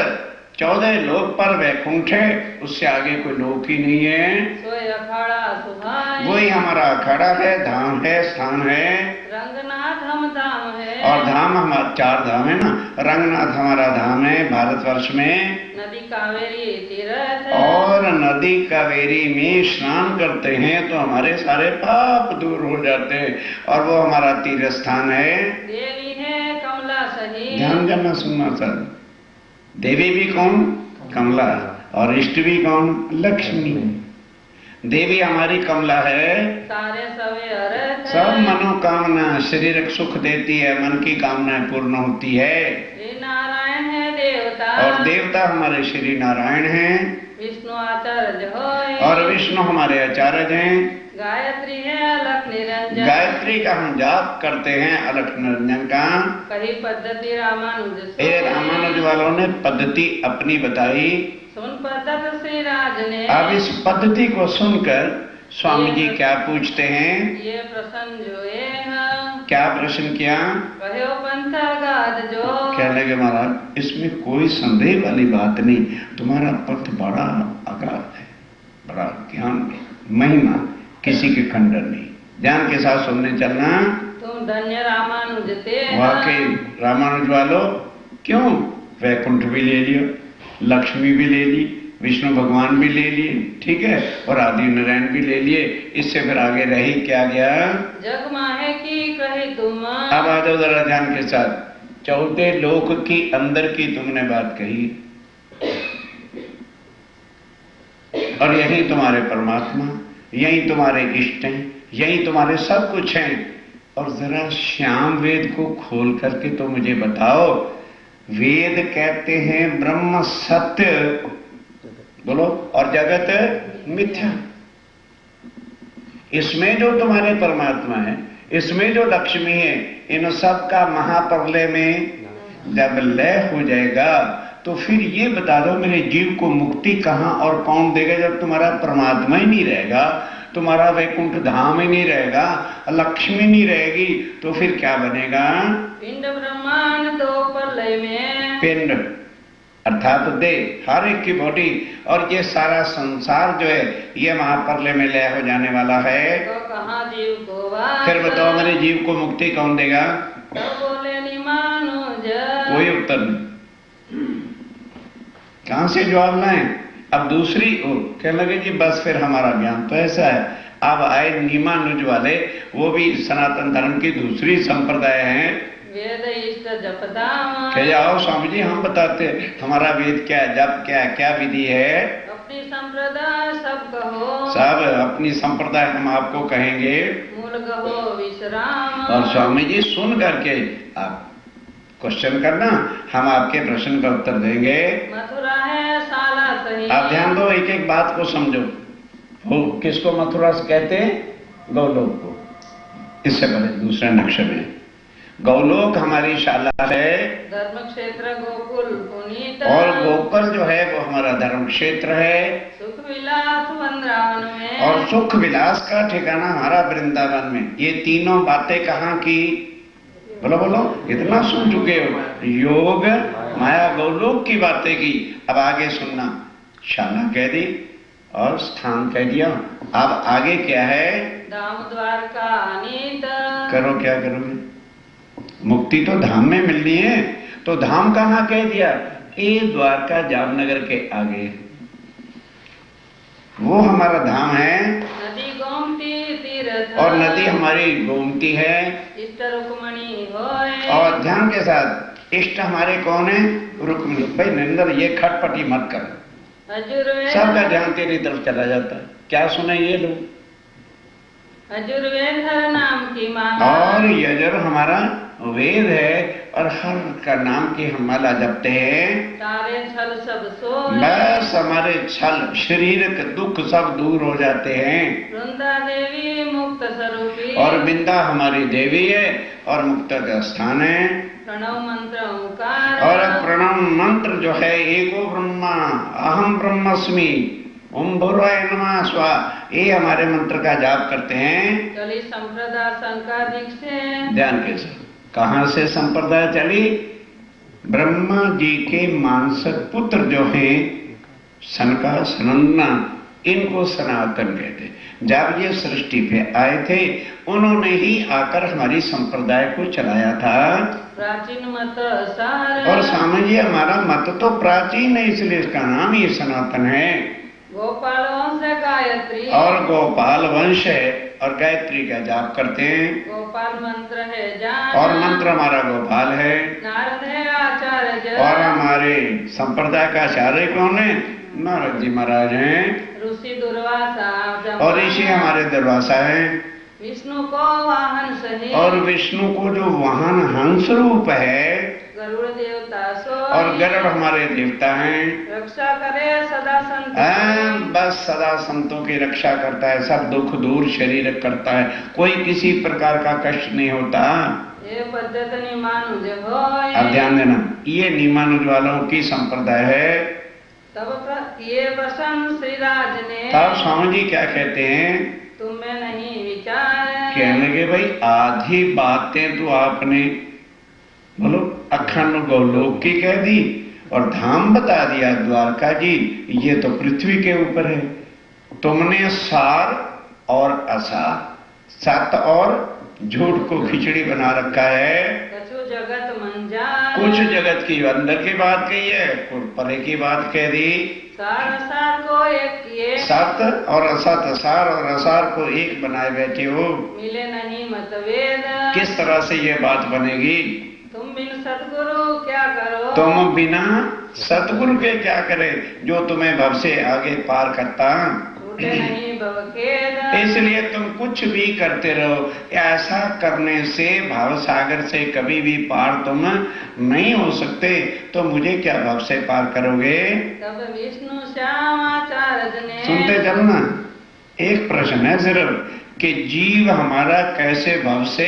14 लोक पर वैकुंठ है, उससे आगे कोई लोक ही नहीं है। सोय अखाड़ा सुहाई। वही हमारा अखाड़ा है, धाम है, स्थान है। रंगनाथ हम धाम है। और धाम हमारा 4 धाम है ना। रंगनाथ हमारा धाम है भारतवर्ष में। नदी कावेरी तीर्थ है। और नदी कावेरी में स्नान करते हैं तो हमारे सारे पाप दूर हो जाते हैं, और वो हमारा तीर्थ स्थान है। देवी है कमला सही। ध्यान करना, सुनना सर। देवी भी कौन? कमला। और इष्ट भी कौन? लक्ष्मी। देवी हमारी कमला है। सारे सवे अर्थ सब है। मनोकामना शारीरिक सुख देती है, मन की कामनाएं पूर्ण होती है। श्री नारायण है देवता। और देवता हमारे श्री नारायण हैं। विष्णु आचार्य होय। और विष्णु हमारे आचार्य हैं। गायत्री है अलख निरंजन। गायत्री का हम जाप करते हैं, अलख निरंजन का। कही पद्धति रामानुज ये रामानुज वालों ने पद्धति अपनी बताई। सुन पद्धत श्री राज ने। अब इस पद्धति को सुनकर स्वामी जी क्या पूछते हैं? ये प्रसन्न जो ये क्या प्रश्न किया? कहो पंथ गाद जो। कहने लगे महाराज, इसमें कोई संदेह वाली बात नहीं, तुम्हारा पंथ बड़ा अगाध है, बड़ा ज्ञान महिमा, किसी के खंडन नहीं। ध्यान के साथ सुनने चलना। तुम धन्य रामानुज ते। वाकई रामानुज वालों, क्यों? वैकुंठ भी ले लिया, लक्ष्मी भी ले ली, विष्णु भगवान भी ले लिए, ठीक है, और आदि नारायण भी ले लिए। इससे फिर आगे रही क्या गया? जग माहे की कही तुम। अब आ जाओ जरा ध्यान के साथ। 14 लोक की अंदर की तुमने बात कही, और यही तुम्हारे परमात्मा, यही तुम्हारे इष्ट हैं, यही तुम्हारे सब कुछ हैं। और जरा श्याम वेद को खोल करके तो मुझे बताओ, वेद कहते हैं ब्रह्म सत्य, बोलो, और जगत मिथ्या। इसमें जो तुम्हारे परमात्मा है, इसमें जो लक्ष्मी है, इन सब का महाप्रलय में जब लय हो जाएगा तो फिर ये बता दो मेरे जीव को मुक्ति कहाँ और कौन देगा? जब तुम्हारा परमात्मा ही नहीं रहेगा, तुम्हारा वैकुंठ धाम ही नहीं रहेगा, लक्ष्मी नहीं रहेगी, तो फिर क्या बनेगा? पिंड ब्रह्मांड दो प्रलय में। पिंड अर्थात देह, हर एक की बॉडी, और ये सारा संसार जो है ये महाप्रलय में लय हो जाने वाला है। तो कहाँ जीव को वास। फिर बताओ मेरे जीव को मुक्ति कौन देगा? तो बोले निमानुज। कोई उत्तर नहीं। कहां से जवाब लाएं? अब दूसरी कहने लगे जी बस फिर हमारा ज्ञान तो ऐसा है। अब आए निमानुज वाले, वो भी सनातन धर्म की दूसरी संप्रदाय है। वेद इष्ट जपदाम। कह जाओ स्वामी जी हम बताते हमारा वेद क्या है, जप क्या है, क्या विधि है? अपनी संप्रदाय सब कहो। सब अपनी संप्रदाय हम आपको कहेंगे। मूल कहो विश्राम। और स्वामी जी सुन करके आप क्वेश्चन करना, हम आपके प्रश्न का उत्तर देंगे। मथुरा है साला सही। आप ध्यान दो, एक एक बात को समझो। हो किसको मथुरा से कहते हैं? गौलोक को। इससे पहले दूसरे नक्शे में गौलोक हमारी शाला है धर्म क्षेत्र गोकुल पुनीत और गोकुल जो है वो हमारा धर्म क्षेत्र है सुख विलास वृंदावन में और सुख विलास का ठिकाना हमारा वृंदावन में। ये तीनों बातें कहाँ की? बोलो बोलो, इतना सुन चुके हो। योग माया गौलोक की बातें की। अब आगे सुनना। शाला कह दी और स्थान कह दिया। अब आगे क्या है? धाम द्वारका नीत करो, क्या करोगे? मुक्ति तो धाम में मिलनी है, तो धाम कहाँ कह दिया? ये द्वारका जामनगर के आगे वो हमारा धाम है। नदी गोमती तीर्थ और नदी हमारी गोमती है। इष्ट रुक्मणी होए और ध्यान के साथ इष्ट हमारे कौन है? रुक्मिणी। भाई निंदर ये खटपटी मत कर, हजूर सबका ध्यान तेरी तरफ चला जाता है। क्या सुने ये लोग? हजूर हर नाम की माला और यजुर हमारा वेद है और हर का नाम की हम माला जपते हैं। तारे छल सब सोए बस हमारे छल शरीर के दुख सब दूर हो जाते हैं। वृंदा देवी मुक्त स्वरूपी और बिंदा हमारी देवी है और मुक्त का स्थान है। प्रणव मंत्र ओंकार और प्रणव मंत्र जो है एको ब्रह्मा अहम ब्रह्मस्मि ओम भूर्भुवः नमः स्वाहा, ये हमारे मंत्र का जाप करते हैं। चली संप्रदाय संकादिक से ध्यान के साथ। कहाँ से संप्रदाय चली? ब्रह्मा जी के मानसक पुत्र जो हैं सनका सनंदन, इनको सनातन कहते। जब ये सृष्टि पे आए थे उन्होंने ही आकर हमारी संप्रदाय को चलाया था। प्राचीन मत सार और स्वामी जी हमारा मत तो प्राचीन है, इसलिए इसका नाम ही सनातन है। गोपाल वंश गायत्री और गोपाल वंश है और गायत्री का जाप करते हैं। गोपाल मंत्र है जान और मंत्र हमारा गोपाल है। नारद है आचार्य और हमारे संप्रदाय का आचार्य कौन है? नारद जी महाराज हैं। ऋषि दुर्वासा और ऋषि हमारे दुर्वासा है। विष्णु को वाहन सही और विष्णु को जो वाहन हंस रूप है गरुड़ देवता सो और गरुड़ हमारे देवता हैं। रक्षा करे सदा संत बस सदा संतों की रक्षा करता है, सब दुख दूर शरीर करता है, कोई किसी प्रकार का कष्ट नहीं होता। ये पद्धत निमानुज होए अब ध्यान देना, ये निमानुज वालों की संप्रदाय है। तब ये प्रसन्न श्रीराज ने तब स्वामी जी क्या कहते हैं? तुम्हें नहीं विचार कहने लगे भाई आधी बातें तो आपने बोलो अखंड गौलोक की कह दी और धाम बता दिया द्वारका जी, ये तो पृथ्वी के ऊपर है। तुमने सार और असार, सत्य और झूठ को खिचड़ी बना रखा है। कछु जगत मंजार कुछ जगत की अंदर की बात कही है, कुछ परे की बात कह दी। सार सार को एक किए सत्य और असत, सार और असार को एक बनाए बैठे हो। मिले नहीं मतभेद किस तरह से ये बात बनेगी? तुम बिन सतगुरु क्या करो तुम बिना सतगुरु के क्या करे जो तुम्हें भव से आगे पार करता। छूटे नहीं भवखेद इसलिए तुम कुछ भी करते रहो, ऐसा करने से भाव सागर से कभी भी पार तुम नहीं हो सकते। तो मुझे क्या भव से पार करोगे? तब विष्णु श्यामाचार्य ने सुनते चलो ना। एक प्रश्न है सिर्फ कि जीव हमारा कैसे भव से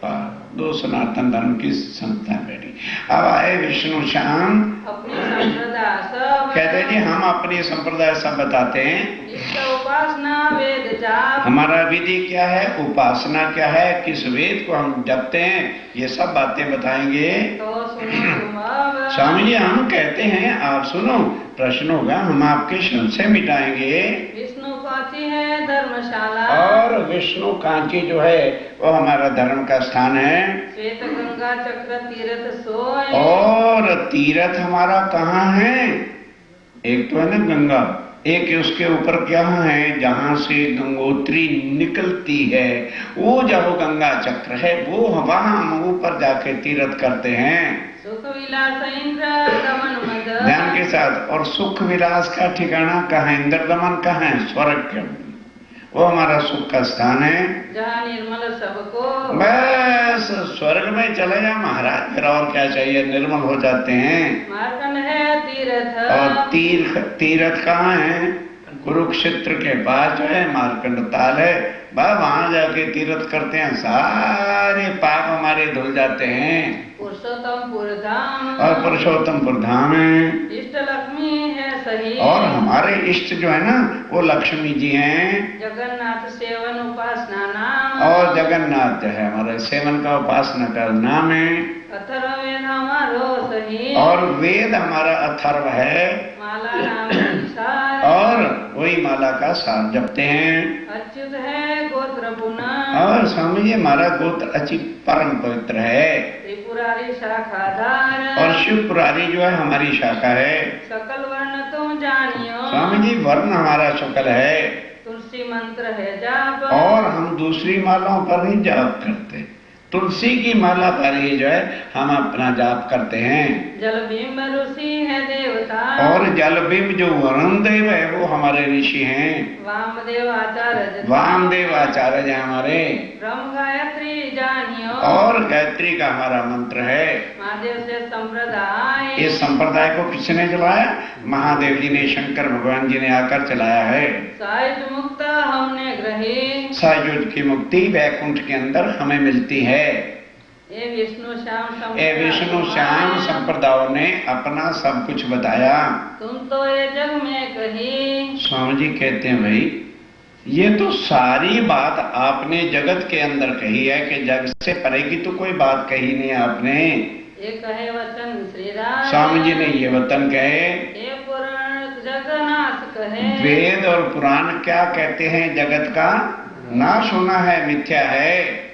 पार। दो सनातन धर्म की संस्था बैठी। अब आए विष्णु श्याम, अपनी संप्रदाय सब कहते जी हम अपनी संप्रदाय सब बताते हैं। इसका उपासना वेद जाप हमारा विधि क्या है, उपासना क्या है, किस वेद को हम जपते हैं, ये सब बातें बताएंगे। तो सुनो तुम अब स्वामी जी हम कहते हैं आप सुनो, प्रश्न होगा हम आपके संशय मिटाएंगे। विष्णु काची है धर्मशाला और विष्णु कांची जो है वो हमारा धर्म का स्थान है। श्वेत गंगा चक्र तीर्थ सोए और तीर्थ हमारा कहाँ है? एक तो है ना गंगा, एक उसके ऊपर क्या है जहां से गंगोत्री निकलती है, वो जब गंगा चक्र है वो वहां हम ऊपर जाके तीर्थ करते हैं। सुख विलास इंद्र दमन मद ध्यान के साथ। और सुख विलास का ठिकाना कहाँ है? इंद्र दमन कहाँ है? स्वर्ग के, वो हमारा सुख का स्थान है। जहाँ निर्मल सबको बस स्वर्ग में चले जाए महाराज, फिर और क्या चाहिए, निर्मल हो जाते हैं। मार्कंड है तीर्थ और तीर्थ कहाँ है? कुरुक्षेत्र के पास जो है मार्कंड ताल है, वहां जाके तीर्थ करते हैं, सारे पाप हमारे धुल जाते हैं। पुरुषोत्तमपुर धाम और पुरुषोत्तमपुर धाम है, इष्ट लक्ष्मी है सही, और हमारे इष्ट जो है ना वो लक्ष्मी जी हैं। जगन्नाथ सेवन उपासना नाम, और जगन्नाथ जो है हमारे सेवन का उपासना का नाम है। अथर्ववेद हमारो सही, और वेद हमारा अथर्व है, माला नाम निसार, और वही माला का सार जपते हैं। अच्युत है गोत्र पुनः, और स्वामी जी हमारा गोत्र अति परम पवित्र है। त्रिपुरारी शाखाधार, और शिवपुरारी जो है हमारी शाखा है। सकल वर्ण तुम जानियो, स्वामी जी वर्ण हमारा शुक्ल है, तुलसी मंत्र है जाप, और हम दूसरी मालाओं पर नहीं जाप करते, तुलसी की माला पर ही जो है हम अपना जाप करते हैं। जल बिंब ऋषि है देवता, और जलबिंब जो वरुण देव है वो हमारे ऋषि हैं। वामदेव आचार्य, वामदेव आचार्य जी हमारे, ब्रह्म गायत्री जानियो, और गायत्री का हमारा मंत्र है। महादेव से संप्रदाय, इस संप्रदाय को किसने चलाया? महादेव जी ने, शंकर भगवान जी ने आकर चलाया है। साहिज मुक्त हमने ग्रही, सायुज की मुक्ति वैकुंठ के अंदर हमें मिलती है। ये विष्णु श्याम ए विष्णु श्याम संप्रदायों ने अपना सब कुछ बताया। तुम तो ये जग में कही, स्वामी जी कहते हैं भाई ये तो सारी बात आपने जगत के अंदर कही है कि जग से परे की तो कोई बात कही नहीं आपने। ये कहे वचन श्री राम, स्वामी जी ने ये वचन कहे। ये पुराण जगन्नाथ कहे, वेद और पुराण क्या कहते हैं? जगत का नाश होना है, मिथ्या है।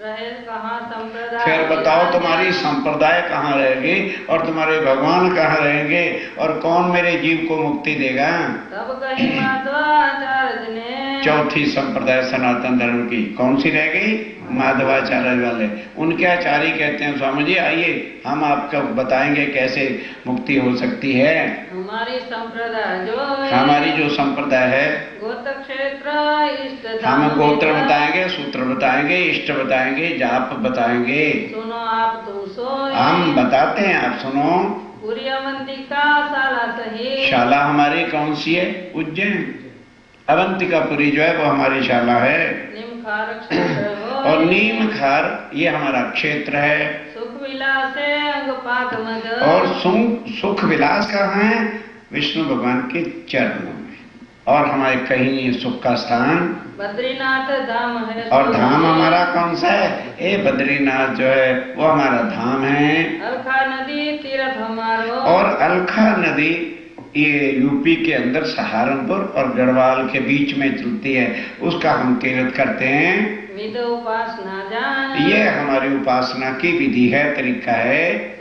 रहे कहाँ संप्रदाय, फिर बताओ तुम्हारी संप्रदाय कहाँ रहेगी और तुम्हारे भगवान कहाँ रहेंगे और कौन मेरे जीव को मुक्ति देगा? तब कही माधवाचार्य ने, चौथी संप्रदाय सनातन धर्म की कौन सी रह गई? माधवाचार्य वाले। उनके आचार्य कहते हैं स्वामी जी आइए हम आपको बताएंगे कैसे मुक्ति हो सकती है। हमारी संप्रदाय जो है, हमारी जो संप्रदाय है, गोत्र क्षेत्र इष्ट हम धाम गोत्र वेद, बताएंगे, सूत्र बताएंगे, इष्ट बताएंगे, जाप बताएंगे। सुनो आप तुम सोए, हम बताते हैं आप सुनो। पूरी अवंतिका शाला सही, शाला हमारी कौन सी है? उज्जैन। अवंतिकापुरी जो है वो हमारी शाला है। निमखार क्षेत्र हो, और नीम खार ये हमारा क्षेत्र है। सुख विलास अंगपात मद, और सुख विलास कहाँ है? विष्णु भगवान के चरणों में। और हमारे कहीं नहीं सुख का स्थान। बद्रीनाथ धाम है, और धाम हमारा कौन सा है? ए बद्रीनाथ जो है वो हमारा धाम है। अलखा नदी तीर्थ हमारो, और अलखा नदी ये यूपी के अंदर सहारनपुर और गढ़वाल के बीच में चलती है, उसका हम तीर्थ करते हैं। विद उपासना जान, ये हमारी उपासना की विधि है, तरीका है।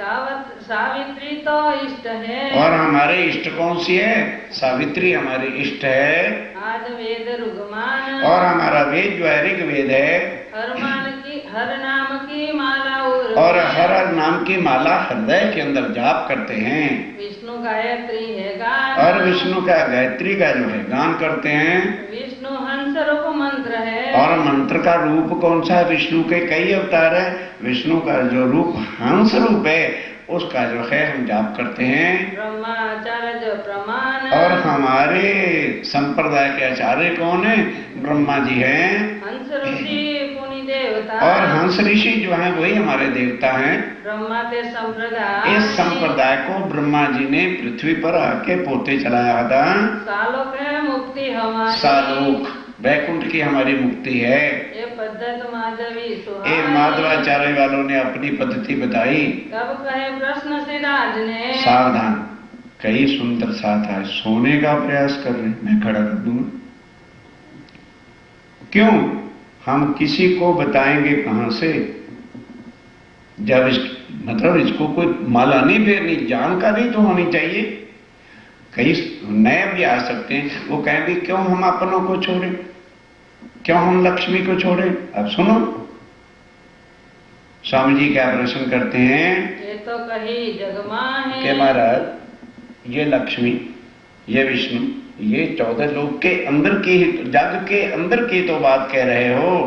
सावित्री तो इष्ट है, और हमारे इष्ट कौन सी है? सावित्री हमारी इष्ट है। आज वेद रुगमान, और हमारा वेद जो है ऋग्वेद है। हर नाम की माला और हर नाम की माला हृदय के अंदर जाप करते हैं। विष्णु गायत्री है गान, और विष्णु का गायत्री का जो है गान करते हैं। विष्णु हंस रूप मंत्र है, और मंत्र का रूप कौन सा है? विष्णु के कई अवतार है, विष्णु का जो रूप हंस रूप है उसका जो है हम जाप करते हैं। ब्रह्माचार्य जो प्रमाण, और हमारे संप्रदाय के आचार्य कौन है? ब्रह्मा जी हैं। हंस ऋषि पुनि देवता, और हंस ऋषि जो हैं वही हमारे देवता हैं। ब्रह्मा के संप्रदाय, इस संप्रदाय को ब्रह्मा जी ने पृथ्वी पर आके पोते चलाया था। सालोक है मुक्ति हमारी, सालोक वैकुंठ की हमारी मुक्ति है। ये पद्धत माधवी ये सुहानी, माधवाचार्य वालों ने अपनी पद्धति बताई। कब कहे प्रश्न सिराज ने, सावधान, कई सुंदर साथ आए, सोने का प्रयास कर रहे हैं, मैं खड़ा कर दूंगा। क्यों? हम किसी को बताएंगे कहां से? जब मतलब इसको कोई माला नहीं फेरनी, जानकारी तो होनी चाहिए। कई नए भी आ सकते हैं, वो कहेंगे क्यों हम अपनों को छोड़े, क्यों हम लक्ष्मी को छोड़े? अब सुनो स्वामी जी क्या प्रश्न करते हैं। ये तो कही जगमाही, के महाराज ये लक्ष्मी, ये विष्णु, ये 14 लोक के अंदर की, जग के अंदर की तो बात कह रहे हो।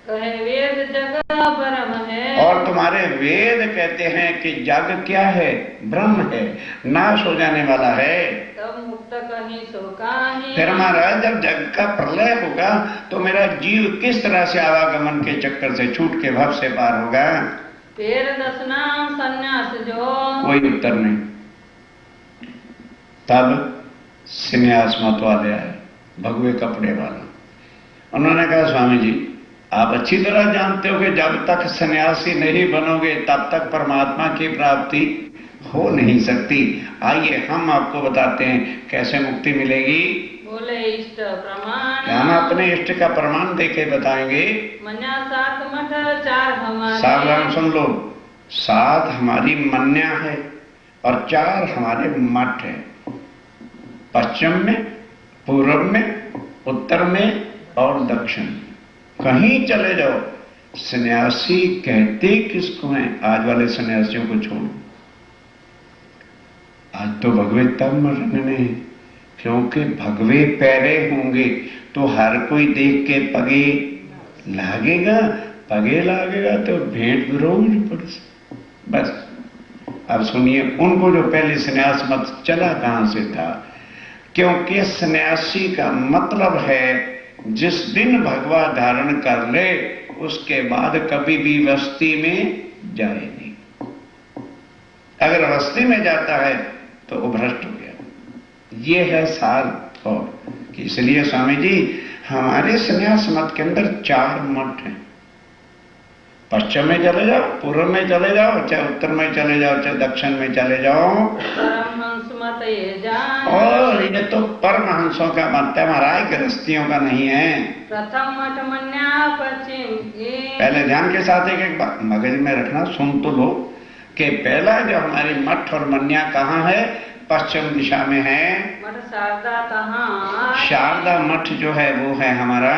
कहे वेद जग परम है, और तुम्हारे वेद कहते हैं कि जग क्या है, ब्रह्म है, नाश हो जाने वाला है। तब मुक्त कहीं सो कहीं। फिर महाराज जब जग का प्रलय होगा तो मेरा जीव किस तरह से आवागमन के चक्कर से छूट के भव से पार होगा? फिर दसनाम संन्यास जो। कोई उत्तर नहीं। तब संन्यास मत वाले आए, भगवे कपड़े वाला। उन्होंने कहा स्वामी जी आप अच्छी तरह जानते हो कि जब तक सन्यासी नहीं बनोगे तब तक परमात्मा की प्राप्ति हो नहीं सकती। आइए हम आपको बताते हैं कैसे मुक्ति मिलेगी। बोले इष्ट प्रमाण। हम अपने इष्ट का प्रमाण देके बताएंगे। मन्या 7 मठ 4 हमारे। सावधान सुन लो, 7 हमारी मन्या है और 4 हमारे मठ है। पश्चिम में, पूर्व में, उत्तर में और दक्षिण में। कहीं चले जाओ, सन्यासी कहते किसको हैं? आज वाले सन्यासियों को छोड़ो, आज तो भगवे तब मरने हैं, क्योंकि भगवे पैरे होंगे तो हर कोई देख के पगे लागेगा, पगे लागेगा तो भेंट विरोध पड़। बस अब सुनिए, उनको जो पहले सन्यास मत चला कहां से था? क्योंकि सन्यासी का मतलब है जिस दिन भगवा धारण कर ले उसके बाद कभी भी वस्ती में जाए नहीं। अगर वस्ती में जाता है तो वो भ्रष्ट हो गया। ये है सार। और इसलिए स्वामी जी हमारे संन्यास मत के अंदर 4 मठ हैं। पश्चिम में चले जाओ, पूर्व में चले जाओ, चाहे उत्तर में चले जाओ, चाहे दक्षिण में चले जाओ। परमहंस मत ये जान। और ये तो परमहंसों का मत है महाराज, गृहस्थियों का नहीं है। प्रथम मठ मन्या पश्चिम की। पहले ध्यान के साथ एक बात मगज में रखना, सुन तो लो कि पहला जो हमारी मठ और मन्या कहाँ है? पश्चिम दिशा में है। मठ शारदा तहाँ। शारदा मठ जो है वो है हमारा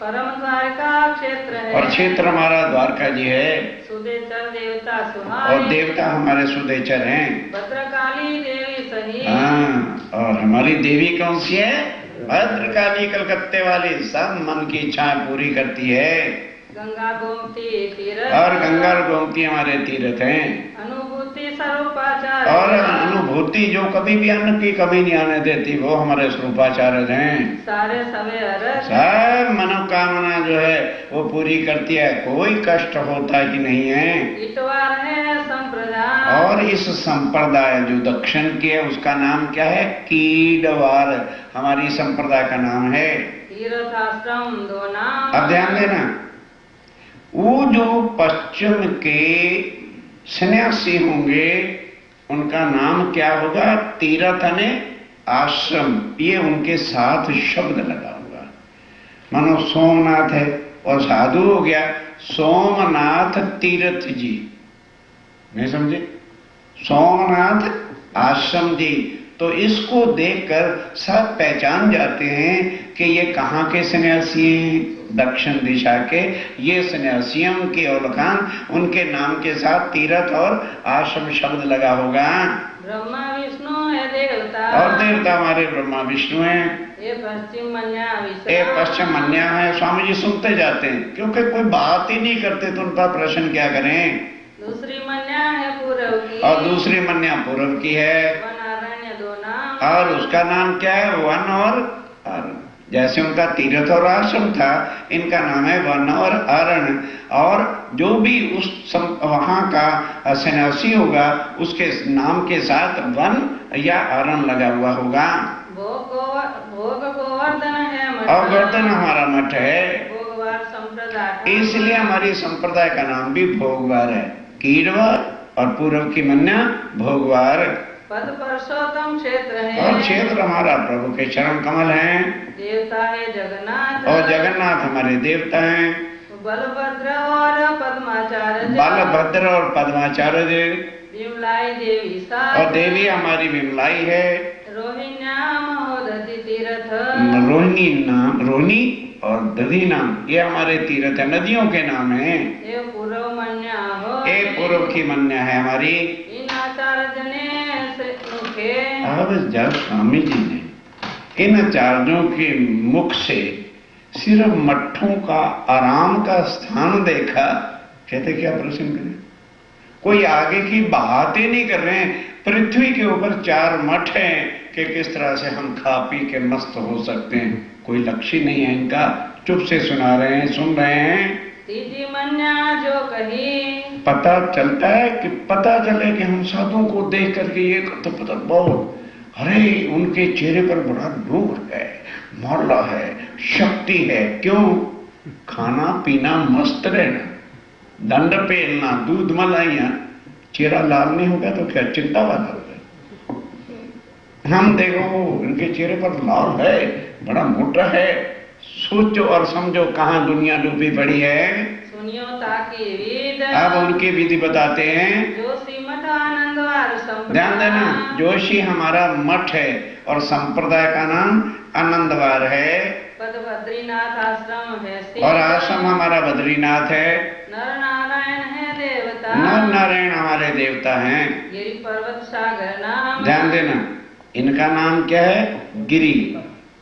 परम द्वारका क्षेत्र है। और क्षेत्र हमारा द्वारका जी है। सुदेचर देवता सुहाए। और देवता हमारे सुदेचर हैं। भद्रकाली देवी सही। हाँ, और हमारी देवी कौन सी है? भद्रकाली कलकत्ते वाली, सब मन की इच्छाएं पूरी करती है। गंगा गोमती तीर्थ। और गंगा और गोमती हमारे तीर्थ हैं। अनुभूति स्वरूपाचार्य। और अनुभूति जो कभी भी अन्न की कमी नहीं आने देती वो हमारे स्वरूपाचार्य हैं। सारे सवे अर्थ। सब मनोकामना जो है वो पूरी करती है, कोई कष्ट होता कि नहीं है। इतवार है संप्रदाय। और इस संप्रदाय जो दक्षिण की है उसका नाम क्या है? कीडवार हमारी संप्रदाय का नाम है। तीर्थाश्रम 2 नाम। अब ध्यान देना, वो जो पश्चिम के सन्यासी होंगे उनका नाम क्या होगा? तीर्थ ने आश्रम, ये उनके साथ शब्द लगा होगा। मानो सोमनाथ है और साधु हो गया सोमनाथ तीर्थ जी, नहीं समझे? सोमनाथ आश्रम जी। तो इसको देखकर सब पहचान जाते हैं कि ये कहाँ के सन्यासी हैं? दक्षिण दिशा के। ये सन्यासियों के औलखान, उनके नाम के साथ तीर्थ और आश्रम शब्द लगा होगा। ब्रह्मा विष्णु है देवता। और देवता हमारे ब्रह्मा विष्णु हैं। ये पश्चिम मन्या ये पश्चिम मन्या है। स्वामी जी सुनते जाते हैं क्योंकि कोई बात ही नहीं करते तो उनका प्रश्न क्या करें। दूसरी मन्या है पूर्व की। और दूसरी मन्या पूर्व की है। वनारण्य 2 नाम। और उसका नाम क्या है? वन और अरण। जैसे उनका तीर्थ और आश्रम था, इनका नाम है वन और अरण। और जो भी उस वहां का सन्यासी होगा उसके नाम के साथ वन या अरण लगा हुआ होगा। भोग गोवर्धन है मठ। और गोवर्धन हमारा मठ है। भोगवार संप्रदाय। इसलिए हमारी संप्रदाय का नाम भी भोगवार है। कीड़वार और पूर्व की मन्या भोगवार। पद पुरुषोत्तम क्षेत्र है। और क्षेत्र हमारा प्रभु के चरण कमल हैं। देवता है जगन्नाथ। और जगन्नाथ हमारे देवता हैं। बलभद्र और पद्माचार्य। बलभद्र और पद्माचार्य जी। विमलाई देवी साथ। और देवी हमारी विमलाई है। रोहिण्या महोदधि तीर्थ। रोहिणी और दधी नाम ये हमारे तीर्थ है, नदियों के नाम है। ये पूर्व मन्या हो। ये पूर्व की मन्या है हमारी। इन आचार्य जने से मुखे। अब जब स्वामी जी ने इन आचार्यों के मुख से सिर्फ मठों का आराम का स्थान देखा कहते क्या प्रश्न करें, कोई आगे की बात ही नहीं कर रहे हैं। पृथ्वी के ऊपर 4 मठ हैं कि किस तरह से हम खा पी के मस्त हो सकते हैं, कोई लक्ष्य नहीं है इनका, चुप से सुना रहे हैं, सुन रहे हैं। तीजी मन्या जो कही, पता चलता है कि पता चले कि हम साधुओं को देख करके ये तो पता बहुत, अरे उनके चेहरे पर बड़ा नूर है, माला है, शक्ति है। क्यों? खाना पीना मस्त रहना, दंड पेलना, दूध मलाइया, चेहरा लाल नहीं होगा तो क्या चिंता वाला होगा। हम देखो इनके चेहरे पर लाल है, बड़ा मोटा है, सोचो और समझो कहां दुनिया डूबी पड़ी है। सुनियो ताकि वेद, अब उनकी विधि बताते हैं। जोशी मठ आनंदवार संप्रदाय, ध्यान देना, जोशी हमारा मठ है और संप्रदाय का नाम आनंदवार है, पद बद्रीनाथ आश्रम है स्थित, और आश्रम हमारा बद्रीनाथ है। नर नारायण है देवता, नर नारायण हमारे देवता हैं। गिरि पर्वत सागर नाम, ध्यान देना, इनका नाम क्या है? गिरि,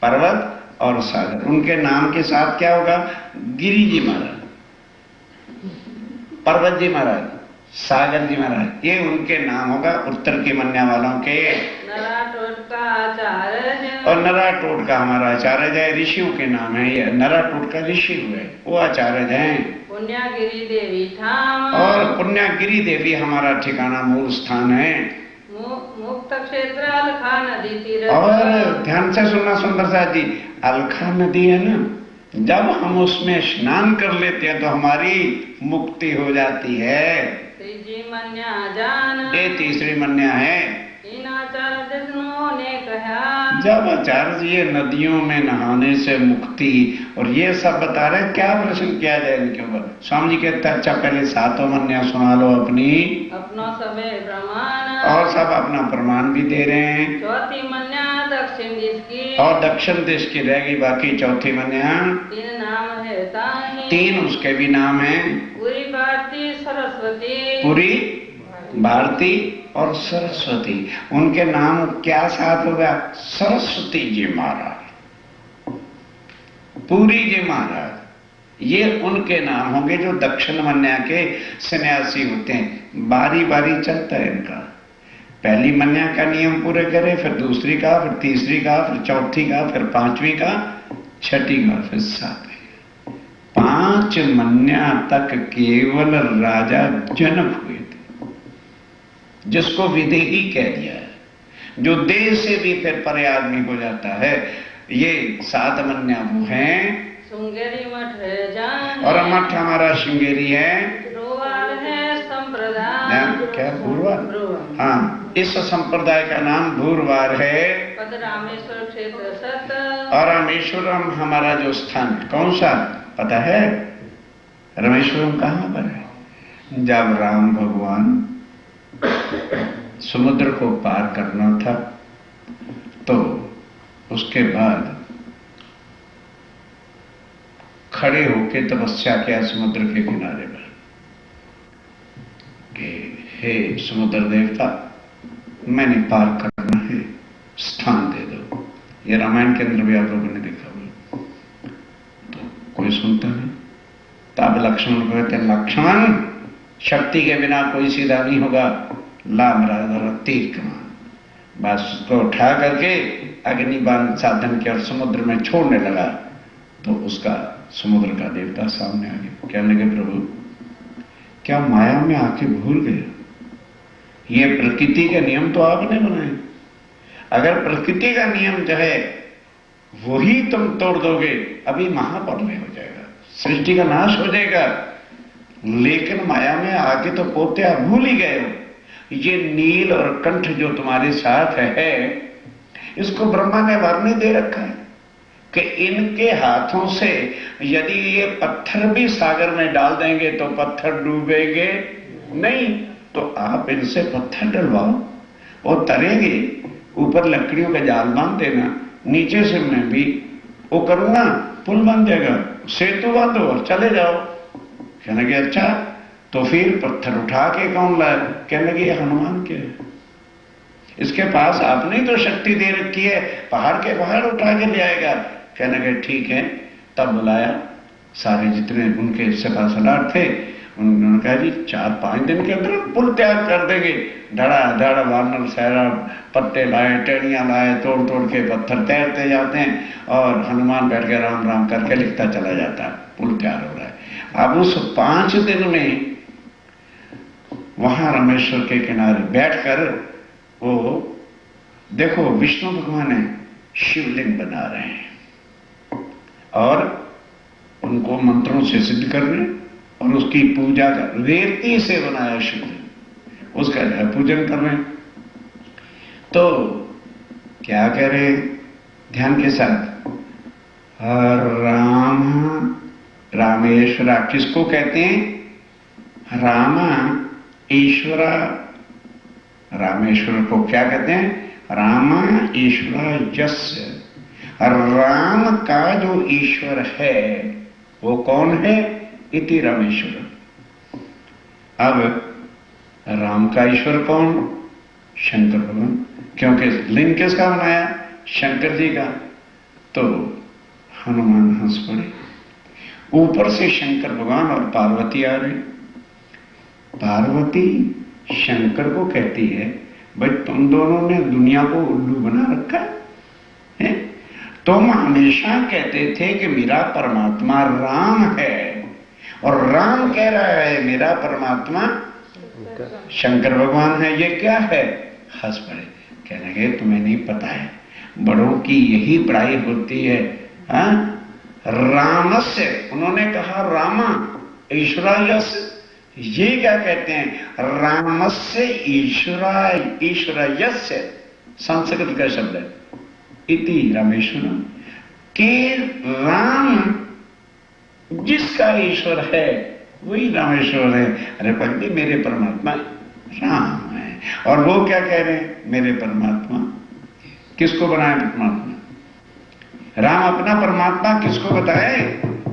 पर्वत और सागर। उनके नाम के साथ क्या होगा? गिरि जी महाराज, पर्वत जी महाराज, सागर जी महाराज, ये उनके नाम होगा उत्तर की मन्या वालों के। नराटोट का आचार्य, और नराटोट का हमारा आचार्य है, ऋषियों के नाम है ये। नराटोट का ऋषि हुए, वो आचार्य हैं। पुण्यागिरी देवी धाम, और पुण्यागिरी देवी हमारा ठिकाना, मूल स्थान है। मुक्त क्षेत्र अलखा नदी तीर, और ध्यान से सुनना सुंदर साथ जी, अलखा नदी है ना, जब हम उसमें स्नान कर लेते हैं तो हमारी मुक्ति हो जाती है। तीजी मन्या जान, ये तीसरी मन्या है। इन आचार्य ने कहा, जब आचार्य जी ये नदियों में नहाने से मुक्ति और ये सब बता रहे, क्या प्रश्न किया जाए इनके ऊपर? स्वामी जी कहते अच्छा पहले 7 मन्या सुना लो अपनी, अपनो सबे प्रमाण, और सब अपना प्रमाण भी दे रहे हैं। चौथी मन्या दक्षिण दिश की, और दक्षिण देश की रहेगी बाकी चौथी मन्या। 3 नाम है ताही, 3 उसके भी नाम है, पूरी भारती सरस्वती, पूरी भारती और सरस्वती। उनके नाम क्या साथ होगा? सरस्वती जी महाराज, पूरी जी महाराज, ये उनके नाम होंगे जो दक्षिण मन्या के सन्यासी होते हैं। बारी बारी चलता है इनका, पहली मन्या का नियम पूरे करे, फिर दूसरी का, फिर तीसरी का, फिर चौथी का, फिर 5वीं का, छठी का, फिर 7वीं। 5 मन्या तक केवल राजा जनक हुए थे, जिसको विधि ही कह दिया है, जो देह से भी फिर परे आदमी हो जाता है। ये 7 मन्या वो हैं। श्रृंगेरी मठ है जान, और मठ हमारा श्रृंगेरी है। भूरवाल है संप्रदाय, ध्यान, क्या भूरवाल? हाँ, इस संप्रदाय का नाम भूरवाल है। पद रामेश्वर क्षेत्र सत, और रामेश्वरम हमारा जो स्थान, कौन सा पता है? रामेश्वरम कहाँ पर है? जब राम भगवान समुद्र को पार करना था तो उसके बाद खड़े होके तपस्या किया समुद्र के किनारे पर कि हे समुद्र देवता, मैंने पार करना है, स्थान दे दो। ये रामायण के अंदर भी आप लोगों ने देखा होगा। तो कोई सुनता नहीं, तब लक्ष्मण को कहते हैं, लक्ष्मण, शक्ति के बिना कोई सीधा नहीं होगा, ला मेरा तीर कमान। बस उसको उठा करके अग्नि बाण साधन किया और समुद्र में छोड़ने लगा तो उसका समुद्र का देवता सामने आ गया। कहने लगे, प्रभु क्या माया में आके भूल गए? ये प्रकृति के नियम तो आपने बनाए, अगर प्रकृति का नियम जो है वही तुम तोड़ दोगे, अभी महाप्रलय हो जाएगा, सृष्टि का नाश हो जाएगा। लेकिन माया में आके तो पोते आप भूल ही गए हो। ये नील और कंठ जो तुम्हारे साथ है, इसको ब्रह्मा ने वरनी दे रखा है कि इनके हाथों से यदि ये पत्थर भी सागर में डाल देंगे तो पत्थर डूबेंगे नहीं, तो आप इनसे पत्थर डलवाओ, वो तरेंगे, ऊपर लकड़ियों का जाल बांध देना, नीचे से मैं भी वो करूंगा, पुल बन जाएगा, सेतु बांधो और चले जाओ। कहने के अच्छा, तो फिर पत्थर उठा के कौन लाए? कहने लगे हनुमान के, इसके पास आपने तो शक्ति दे रखी है, पहाड़ के पहाड़ उठा के ले आएगा। कहने लगे ठीक है। तब बुलाया सारे जितने उनके सभा सलार थे उन्होंने कहा जी 4-5 दिन के अंदर पुल तैयार कर देंगे। धड़ाधड़ वानर सहरा पत्ते लाए, टेढ़ियां लाए, तोड़ तोड़ के पत्थर तैरते जाते हैं और हनुमान बैठ के राम राम करके लिखता चला जाता है, पुल तैयार हो रहा है। अब उस 5 दिन में वहां रामेश्वर के किनारे बैठकर वो देखो विष्णु भगवान है शिवलिंग बना रहे हैं और उनको मंत्रों से सिद्ध कर रहे हैं और उसकी पूजा कर, रेती से बनाया शिवलिंग, उसका पूजन कर रहे हैं। तो क्या कह रहे हैं ध्यान के साथ, राम रामेश्वरा किसको कहते हैं? रामा ईश्वरा, रामेश्वर को क्या कहते हैं? रामा ईश्वर यस्य, राम का जो ईश्वर है वो कौन है? इति रामेश्वर। अब राम का ईश्वर कौन? शंकर भगवान, क्योंकि लिंग किसका बनाया? शंकर जी का। तो हनुमान हंस पड़े, ऊपर से शंकर भगवान और पार्वती आ रहे। पार्वती शंकर को कहती है भाई तुम दोनों ने दुनिया को उल्लू बना रखा है, तुम हमेशा कहते थे कि मेरा परमात्मा राम है और राम कह रहा है मेरा परमात्मा शंकर भगवान है, ये क्या है? हंस पड़े, कहने लगे तुम्हें नहीं पता है, बड़ों की यही पढ़ाई होती है। रामस्य, उन्होंने कहा रामा ईश्वरायस्य, ये क्या कहते हैं? रामस्य ईश्वरयस्य, संस्कृत का शब्द है। इति रामेश्वरम, कि राम जिसका ईश्वर है वही रामेश्वर है। अरे भक्ति मेरे परमात्मा राम है, और वो क्या कह रहे हैं? मेरे परमात्मा किसको बनाए? परमात्मा राम अपना परमात्मा किसको बताए?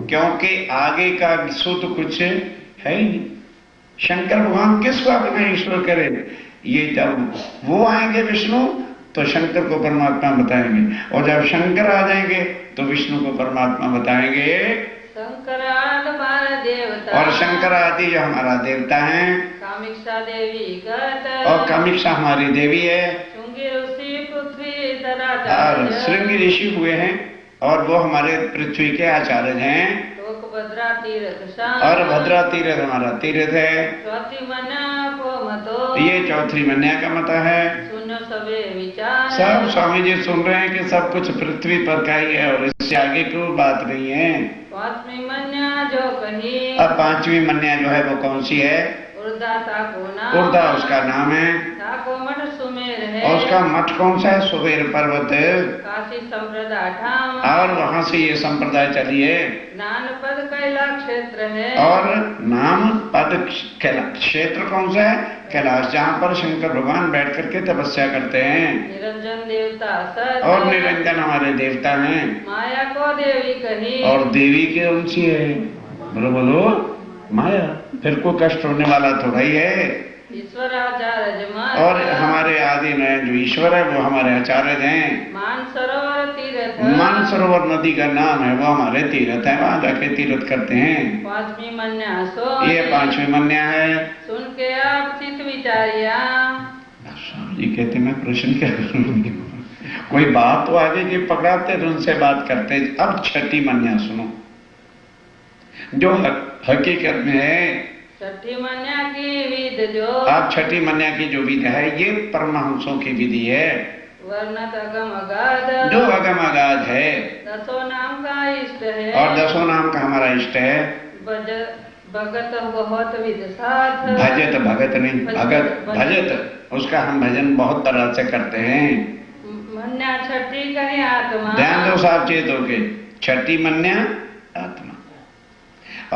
क्योंकि आगे का शुद्ध कुछ है ही नहीं। शंकर भगवान किसको अपना ईश्वर करे? ये जब वो आएंगे विष्णु तो शंकर को परमात्मा बताएंगे, और जब शंकर आ जाएंगे तो विष्णु को परमात्मा बताएंगे। शंकराद हमारा देवता, और शंकर आदि जो हमारा देवता है, कामिक्षा देवी गत, और कामिक्षा हमारी देवी है, श्रृंगी ऋषि पृथ्वी धरा और श्रृंगी ऋषि हुए हैं और वो हमारे पृथ्वी के आचार्य हैं। भद्रा तीर्थ शाम, और भद्रा तीर्थ हमारा तीर्थ है। चौथी मन्या को मतो, ये चौथी मन्या का मत है। सुनो सबे विचार, सब स्वामी जी सुन रहे हैं कि सब कुछ पृथ्वी पर का ही है और इससे आगे कोई बात नहीं है। पांचवी मन्या जो कही, अब 5वीं मन्या जो है वो कौन सी है? उर्दा ताको नाम, उर्दा उसका नाम है। ताको मठ सुमेर है, और उसका मठ कौन सा है? सुमेर पर्वत। काशी संप्रदाय ठाम, और वहां से ये संप्रदाय चली है। नान पद कैलाश क्षेत्र है, और नाम पद क्षेत्र कौन सा है? कैलाश, जहाँ पर शंकर भगवान बैठ करके तपस्या करते हैं। निरंजन देवता सत, और निरंजन हमारे देवता हैं। माया को देवी कही, और देवी की कौन सी है? बोलो बोलो, माया। फिर को कष्ट होने वाला थोड़ा ही है। ईश्वर आचार्य जमान, और हमारे आदि में जो ईश्वर है वो हमारे आचार्य हैं। मानसरोवर तीर्थ, मानसरोवर नदी का नाम है, वो हमारे तीर्थ है, वहां जाके तीर्थ करते हैं। पांचवी मन्या सो, ये 5वीं मन्या है। सुन के आप चित विचारिया, स्वामी जी कहते मैं प्रश्न क्या करूंगी? कोई बात तो आगे की पकड़ाते तो उनसे बात करते। अब 6ठी मन्या सुनो, जो हकीकत में है। छठी मन्या की विध जो, आप 6ठी मन्या की जो विधि है ये परमहंसों की विधि है, वर्णत अगम अगाध, जो अगम अगाध है। 10 नाम का इष्ट है, और 10 नाम का हमारा इष्ट है। भगत बहुत विध साथ, भजत, भगत नहीं, भगत भजत, उसका हम भजन बहुत तरह से करते हैं। मन्या छठी कही आत्मा, ध्यान दो साहब चेत होके, 6ठी मन्या आत्मा।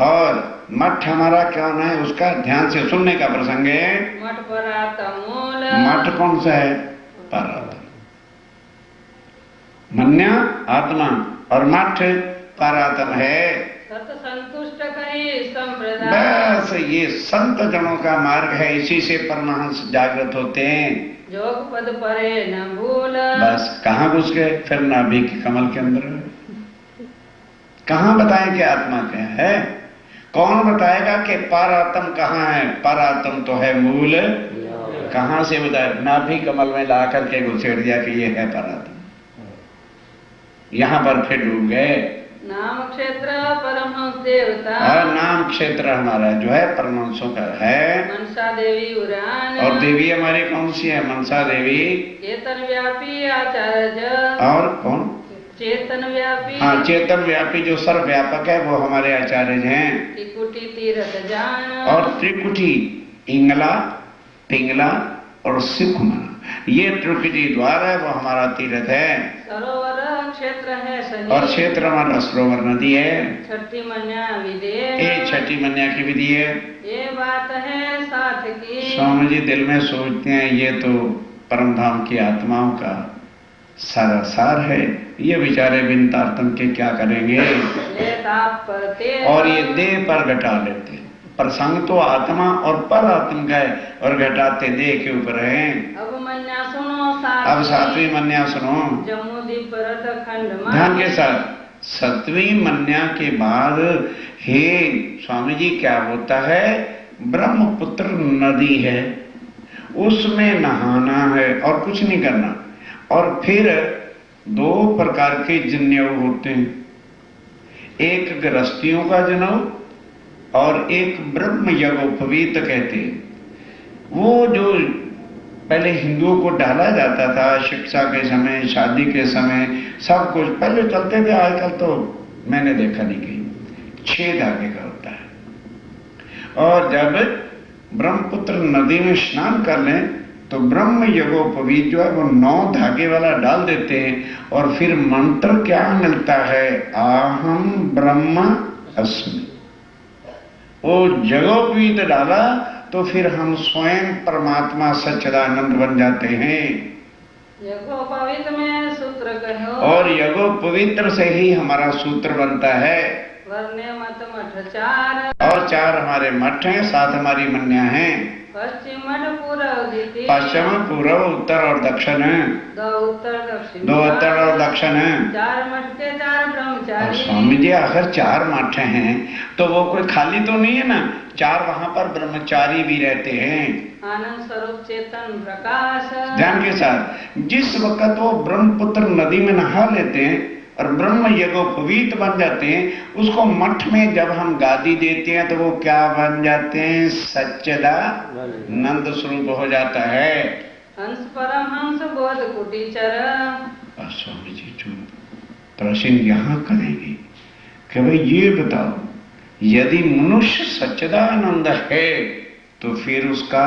और मठ हमारा क्या है? उसका ध्यान से सुनने का प्रसंग है। मठ परातम मूल, मठ कौन सा है? परातम। मन्या आत्मा और मठ परातम है। सत संतुष्ट कही संप्रदाय, बस ये संत जनों का मार्ग है, इसी से परमहंस जागृत होते हैं। जोग पद परे न भूल, बस कहाँ घुस गए? फिर नाभि के कमल के अंदर। कहाँ बताएं कि आत्मा क्या है? कौन बताएगा कि परातम कहाँ है? परातम तो है मूल। कहाँ से बताए? नाभि कमल में ला करके घुसेड़ दिया कि ये है परातम। यहां पर फिर डूब गए। नाम क्षेत्र परमहंस देवता। और नाम क्षेत्र हमारा जो है परमहंसों का है। मनसा देवी उड़ान। और देवी हमारी कौन सी है? मनसा देवी। चेतन व्यापी आचार्य। और कौन? चेतन व्यापी। हाँ, चेतन व्यापी जो सर्वव्यापक है वो हमारे आचार्य हैं। त्रिकुटी तीर्थ जान। और त्रिकुटी इंगला, पिंगला और सिकुमना, ये त्रिकुटी द्वार है, वो हमारा तीर्थ है। सरोवर क्षेत्र है सही। और क्षेत्र हमारा सरोवर नदी है। छठी मन्या विधि। ये छठी मन्या की विधि है। ये बात है साथ की। स्वामी जी दिल में सोचते हैं ये तो परम धाम की आत्माओं का सारा सार है, ये बेचारे बिन तारतम के क्या करेंगे। ले ताप परते। और ये देह पर घटा लेते। प्रसंग तो आत्मा और पर आत्म का है और घटाते देह के ऊपर है। अब मन्या सुनो साथ। अब सातवीं मन्या सुनो जम्मू दीप रथ खंड ध्यान के साथ। सातवीं मन्या के बाद हे स्वामी जी क्या होता है? ब्रह्मपुत्र नदी है, उसमें नहाना है और कुछ नहीं करना। और फिर दो प्रकार के जनेऊ होते हैं, एक गृहस्थियों का जनेऊ और एक ब्रह्म यज्ञोपवीत कहते हैं। वो जो पहले हिंदुओं को डाला जाता था शिक्षा के समय, शादी के समय, सब कुछ पहले चलते थे। आजकल तो मैंने देखा नहीं कहीं। 6 धागे का होता है। और जब ब्रह्मपुत्र नदी में स्नान कर लें तो ब्रह्म यज्ञोपवीत जो है वो 9 धागे वाला डाल देते हैं। और फिर मंत्र क्या मिलता है? आहम ब्रह्म अस्मि। वो यज्ञोपवीत डाला तो फिर हम स्वयं परमात्मा सच्चिदानंद बन जाते हैं। यज्ञोपवीत में सूत्र कहो। और यज्ञोपवित्र से ही हमारा सूत्र बनता है। वर्ण्य मत मठ 4। और 4 हमारे मठ हैं, 7 हमारी मन्या हैं। पश्चिम मठ पूर्व दिति। पश्चिम, पूर्व, उत्तर और दक्षिण है। 2 उत्तर दक्षिण। 2 उत्तर और दक्षिण है। 4 मठ के 4 और ब्रह्मचारी। स्वामी जी अगर 4 मठ हैं तो वो कोई खाली तो नहीं है ना। 4 वहां पर ब्रह्मचारी भी रहते हैं। आनंद स्वरूप चेतन प्रकाश। ध्यान के साथ जिस वक्त वो ब्रह्मपुत्र नदी में नहा लेते हैं और ब्रह्म यज्ञोपवीत बन जाते हैं, उसको मठ में जब हम गादी देते हैं तो वो क्या बन जाते हैं? सच्चिदानंद स्वरूप हो जाता है। हंस परमहंस बोध कुटीचर। स्वामी जी चुप। प्रश्न यहां करेंगे कि भाई ये बताओ, यदि मनुष्य सच्चिदानंद है तो फिर उसका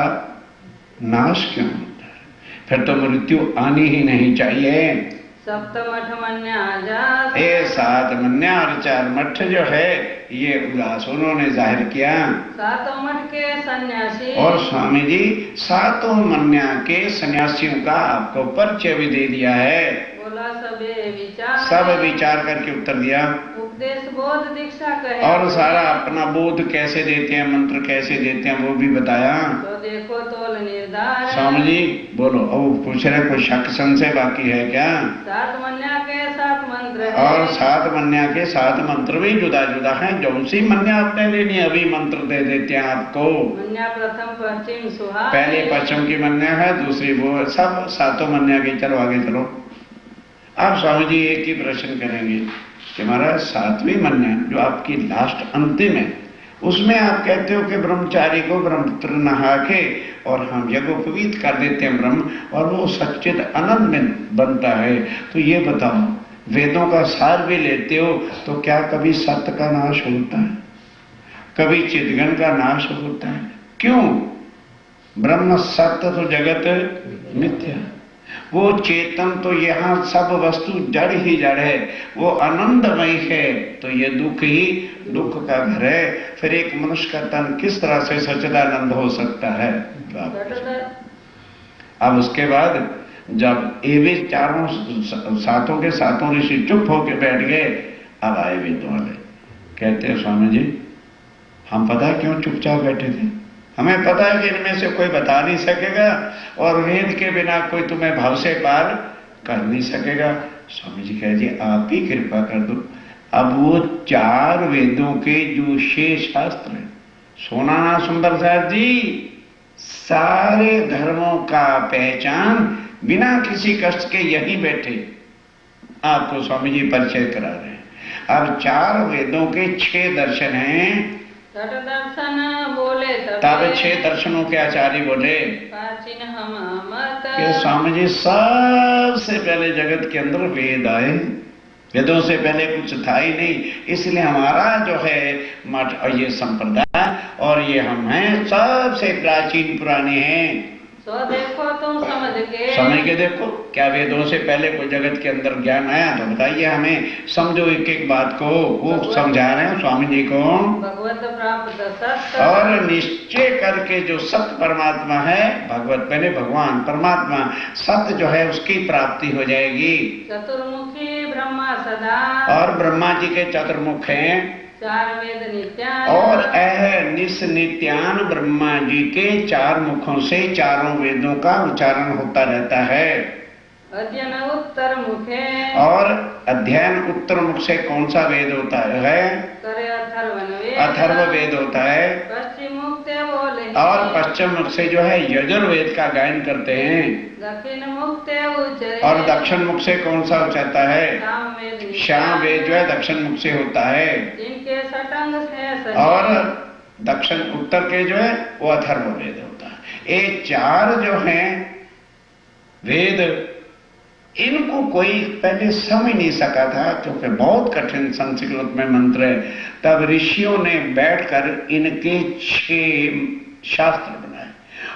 नाश क्यों होता है? फिर तो मृत्यु आनी ही नहीं चाहिए। सप्त मठ मन्या जात। 7 मन्या और 4 मठ जो है ये उदास उन्होंने जाहिर किया। 7 मठ के सन्यासी। और स्वामी जी 7 मन्या के सन्यासियों का आपको परिचय भी दे दिया है। बोला सबे विचार। सब विचार करके उत्तर दिया। उपदेश बोध दीक्षा कहे। और सारा अपना बोध कैसे देते हैं, मंत्र कैसे देते हैं वो भी बताया। तो देखो तोल निर्धार। स्वामी जी बोलो। अब पूछ रहे कोई शक संशय बाकी है क्या? 7 मन्या के 7 मंत्र है। और 7 मन्या के 7 मंत्र भी जुदा जुदा हैं। जो सी मन्या आपने लेनी अभी मंत्र दे देते हैं आपको। मन्या प्रथम पश्चिम सुहा। पहले पश्चिम की मन्या है, दूसरी वो, सब 7 मन्या की। चलो आगे चलो। आप स्वामी जी एक ही प्रश्न करेंगे कि महाराज 7वीं मन्या जो आपकी लास्ट अंतिम है, उसमें आप कहते हो कि ब्रह्मचारी को ब्रह्मपुत्र नहा के और हम यज्ञोपवीत कर देते हैं ब्रह्म, और वो सच्चिद आनंद में बनता है। तो ये बताओ, वेदों का सार भी लेते हो तो क्या कभी सत्य का नाश होता है? कभी चिदघन का नाश होता है? क्यों? ब्रह्म सत्य तो जगत मिथ्या। वो चेतन तो यहाँ सब वस्तु जड़ ही जड़ है, वो आनंदमय है, तो ये दुख ही दुख का घर है। फिर एक मनुष्य का तन किस तरह से सच्चिदानंद हो सकता है? अब उसके बाद जब ये भी चारों 7 के 7 ऋषि चुप होके बैठ गए, अब आए वेद वाले, कहते हैं स्वामी जी हम पता है क्यों चुपचाप बैठे थे? हमें पता है कि इनमें से कोई बता नहीं सकेगा और वेद के बिना कोई तुम्हें भाव से पार कर नहीं सकेगा। स्वामी जी कह जी आप ही कृपा कर दो, अब वो 4 वेदों के जो 6 शास्त्र हैं, सोना ना सुंदर साहब जी, सारे धर्मों का पहचान बिना किसी कष्ट के यहीं बैठे आपको स्वामी जी परिचय करा रहे हैं। अब 4 वेदों के 6 दर्शन हैं। छठ दर्शन बोले तब 6 दर्शनों के आचार्य बोले प्राचीन हम मत कि स्वामी जी सबसे पहले जगत के अंदर वेद आए, वेदों से पहले कुछ था ही नहीं, इसलिए हमारा जो है मठ और ये संप्रदाय और ये हम हैं सबसे प्राचीन पुराने हैं। सो देखो तुम समझ के देखो, क्या वेदों से पहले कोई जगत के अंदर ज्ञान आया? तो बताइए हमें, समझो एक एक बात को। वो समझा रहे हैं स्वामी जी को, भगवत प्राप्त सत्य और निश्चय करके जो सत्य परमात्मा है, भगवत मैंने भगवान परमात्मा, सत्य जो है उसकी प्राप्ति हो जाएगी। चतुर्मुखी ब्रह्मा सदा और ब्रह्मा जी के चतुर्मुख हैं, 4 वेद नित्यान और निस नित्यान ब्रह्मा जी के 4 मुखों से 4 वेदों का उच्चारण होता रहता है। अध्ययन उत्तर मुखे और अध्ययन उत्तर मुख से कौन सा वेद होता है? करे अथर्व वेद होता है। पश्चिम मुख ते बोले और पश्चिम मुख से जो है यजुर्वेद का गायन करते हैं। दक्षिण मुख ते उच्चरे और दक्षिण मुख से कौन सा उच्चारता है? श्याम वेद जो है दक्षिण मुख से होता है। जिनके सटंग से और दक्षिण उत्तर के जो है वो अथर्व वेद होता है। ये 4 जो हैं वेद, इनको कोई पहले समझ नहीं सका था क्योंकि बहुत कठिन संस्कृत में मंत्र है। तब ऋषियों ने बैठकर इनके 6 शास्त्र बनाए,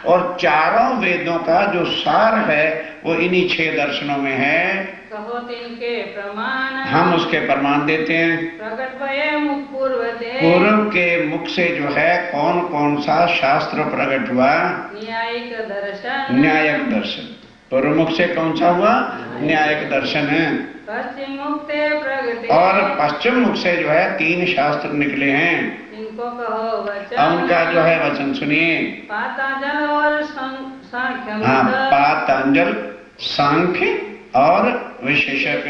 और 4 वेदों का जो सार है वो इन्हीं 6 दर्शनों में है। कहो तिनके प्रमाण हम उसके प्रमाण देते हैं। प्रकट भये मुख पूर्वते पूर्व के मुख से जो है कौन कौन सा शास्त्र प्रकट हुआ? न्यायिक दर्शन न्यायिक दर्शन। पूर्व मुख से कौन सा हुआ? न्यायिक दर्शन है। पश्चिम मुख ते प्रगटे और पश्चिम मुख से जो है 3 शास्त्र निकले हैं। इनको कहो वचन अब उनका जो है वचन सुनिए। पातांजल और सांख्य हाँ, मत पातंजल, सांख्य और विशेषक।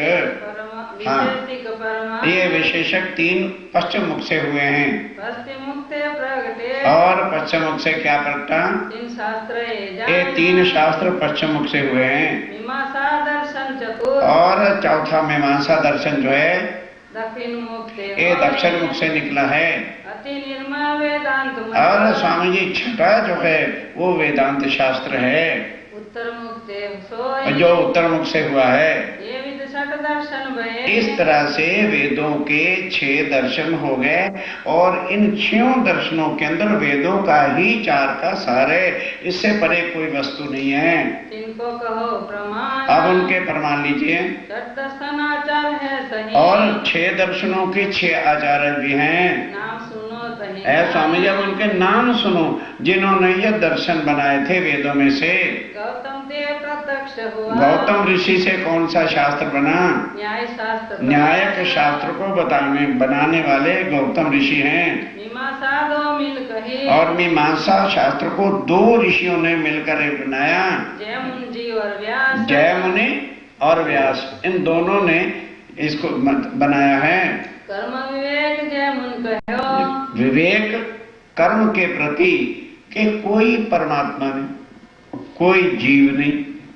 विशेषिक परमात्मा ये विशेषक 3 पश्चिम मुख से हुए हैं। पश्चिम मुख ते प्रगटे और पश्चिम मुख से क्या प्रकटा? 3 शास्त्र ये 3 शास्त्र पश्चिम मुख से हुए हैं। मीमांसा दर्शन चतुर और चौथा मीमांसा दर्शन जो है दक्षिण मुख ते ये दक्षिण मुख से निकला है। अति निर्मल वेदांत मत और स्वामी जी छठा जो है वो वेदांत शास्त्र है, उत्तर मुख ते सोई जो उत्तर मुख से हुआ है। ये विद छठ दर्शन भये इस तरह से वेदों के 6 दर्शन हो गए, और इन 6 दर्शनों के अंदर वेदों का ही 4 का सार है, इससे परे कोई वस्तु नहीं है। इनको कहो प्रमाण अब उनके प्रमाण लीजिए। छठ दर्शन आचार है सही और 6 दर्शनों के 6 आचार्य भी हैं। नाम सुनो सही ऐ स्वामी जी, अब उनके नाम सुनो जिन्होंने ये दर्शन बनाए थे वेदों में से। गौतम देव प्रत्यक्ष हुआ गौतम ऋषि से कौन सा शास्त्र बना? न्याय शास्त्र न्यायिक शास्त्र को बनाने वाले गौतम ऋषि हैं। मीमांसा 2 मिल कही और मीमांसा शास्त्र को 2 ऋषियों ने मिलकर बनाया। जयमुनि जी और व्यास जयमुनि और व्यास, इन दोनों ने इसको बनाया है। कर्म विवेक जयमुनि कहो विवेक कर्म के प्रति कि कोई परमात्मा नहीं, कोई जीव नहीं,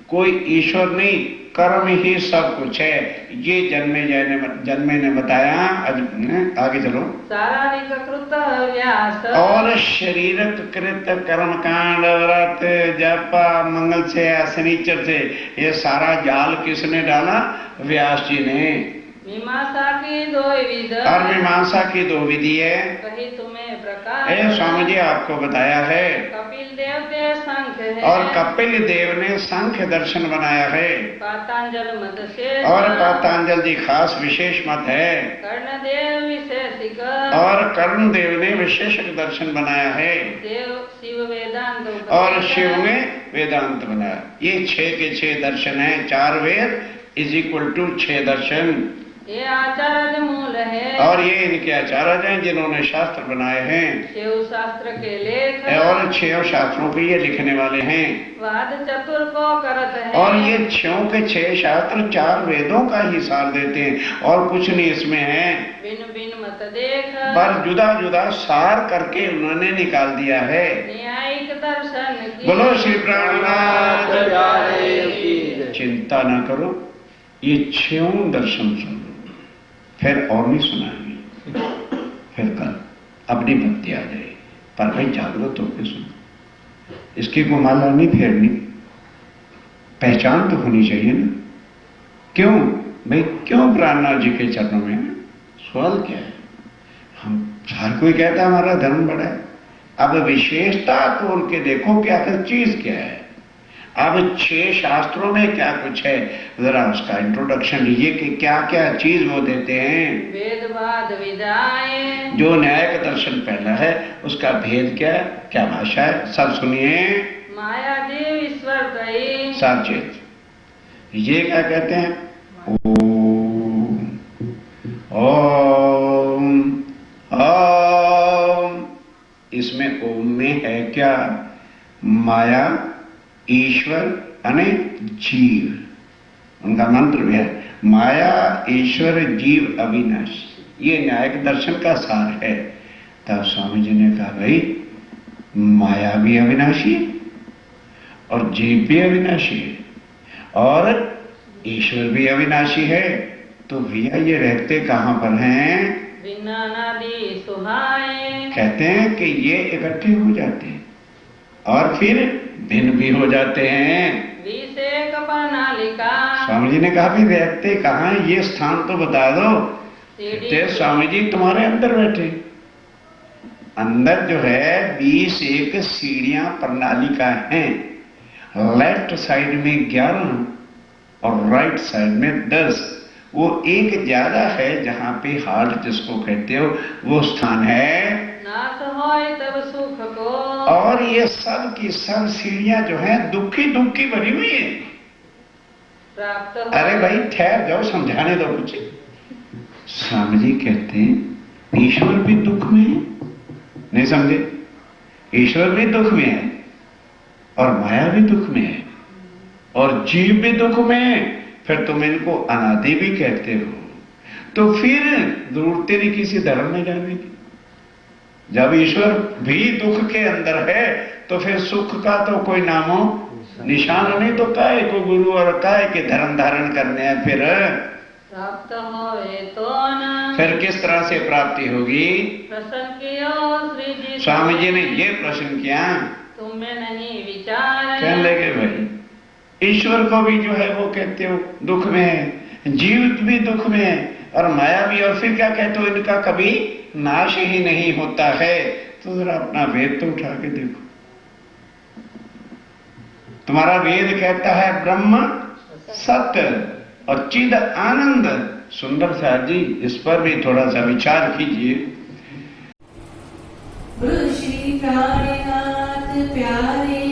कोई ईश्वर नहीं, कर्म ही सब कुछ है। ये जन्मे ने बताया। आगे चलो। सारानिक कृत व्यास और शरीर कृत कर्म कांड व्रत जप मंगल से शनिचर से ये सारा जाल किसने डाला? व्यास जी ने। मीमांसा की 2 विध और मीमांसा की 2 विधि है। कही तुम्हें प्रकार स्वामी जी आपको बताया है। कपिल देव ते सांख्य है और कपिल देव ने सांख्य दर्शन बनाया है। पातांजल मत से और पातंजल जी खास विशेष मत है। कर्ण देव विशेषिक और कर्ण देव ने विशेषक दर्शन बनाया है। देव शिव वेदांत और शिव ने वेदांत बनाया। ये 6 के 6 दर्शन है। 4 वेद इज इक्वल टू 6 दर्शन। ये आचार्य मूल है और ये इनके आचार्य हैं जिन्होंने शास्त्र बनाए हैं, शिव शास्त्र के लेख और 6 शास्त्रों के ये लिखने वाले हैं। वाद चतुर को करत है और ये 6 के 6 शास्त्र 4 वेदों का ही सार देते हैं, और कुछ नहीं इसमें है, बिन बिन मत देख पर जुदा जुदा सार करके उन्होंने निकाल दिया है। न्यायिक दर्शन की बोलो श्री प्राणनाथ। चिंता ना करो, ये 6 दर्शन सुन लो, फिर और नहीं सुनाएंगे, फिर कल अपनी भक्ति आ जाए, पर भाई जागृत होकर सुनो। इसकी को माला नहीं फेरनी, पहचान तो होनी चाहिए ना। क्यों भाई, क्यों प्राणनाथ जी के चरणों में? सवाल क्या है? हम हर कोई कहता है हमारा धर्म बड़ा है, अब विशेषता तोड़ के देखो कि आखिर चीज क्या है। अब 6 शास्त्रों में क्या कुछ है, जरा उसका इंट्रोडक्शन लीजिए कि क्या क्या चीज वो देते हैं। वेदवाद विदाएं जो न्याय का दर्शन पहला है उसका भेद क्या है, क्या भाषा है, सब सुनिए। माया देव ईश्वर कई साचेत, ये क्या कहते हैं? ओम ओम ओम। इसमें ओम में है क्या? माया, ईश्वर अने जीव, उनका मंत्र भी है, माया ईश्वर जीव अविनाशी। ये न्यायिक दर्शन का सार है। तब स्वामी जी ने कहा भाई माया भी अविनाशी है और जीव भी अविनाशी है और ईश्वर भी अविनाशी है, तो भैया ये रहते कहां पर हैं? बिना नादि सुहाए कहते हैं कि ये इकट्ठे हो जाते हैं और फिर भिन्न भी हो जाते हैं। विषे कपनालिका स्वामी जी ने कहा भी रहते कहाँ हैं, ये स्थान तो बता दो। कहते स्वामी जी तुम्हारे अंदर बैठे, अंदर जो है 21 सीढ़ियां प्रणालिका हैं, लेफ्ट साइड में 11 और राइट साइड में 10। वो एक ज्यादा है जहां पे हार्ट जिसको कहते हो वो स्थान है। नाश होय तब सुख को और ये सब की सब सीढ़ियां जो हैं दुखी दुखी भरी हुई है। प्राप्त अरे भाई ठहर जाओ, समझाने दो कुछ। स्वामी जी कहते हैं ईश्वर भी दुख में है, नहीं समझे? ईश्वर भी दुख में है और माया भी दुख में है और जीव भी दुख में है, फिर तुम इनको अनादि भी कहते हो, तो फिर जरूरत नहीं किसी धर्म में जाने की। जब ईश्वर भी दुख के अंदर है तो फिर सुख का तो कोई नामो निशान नहीं, तो काहे को गुरु और काहे के धर्म धारण करने हैं? फिर प्राप्त होए तो न फिर किस तरह से प्राप्ति होगी? प्रश्न कियो श्री जी स्वामी जी ने ये प्रश्न किया, तुम्हें नहीं विचार कहने लगे भाई ईश्वर को भी जो है वो कहते हो दुख में है, जीव भी दुख में है और माया भी, और फिर क्या कहते हो इनका कभी नाश ही नहीं होता है। तो जरा अपना वेद तो उठा के देखो, तुम्हारा वेद कहता है ब्रह्म सत्य और चिद आनंद। सुंदर साहब जी इस पर भी थोड़ा सा विचार कीजिए। बोलो श्री प्राणनाथ प्यारे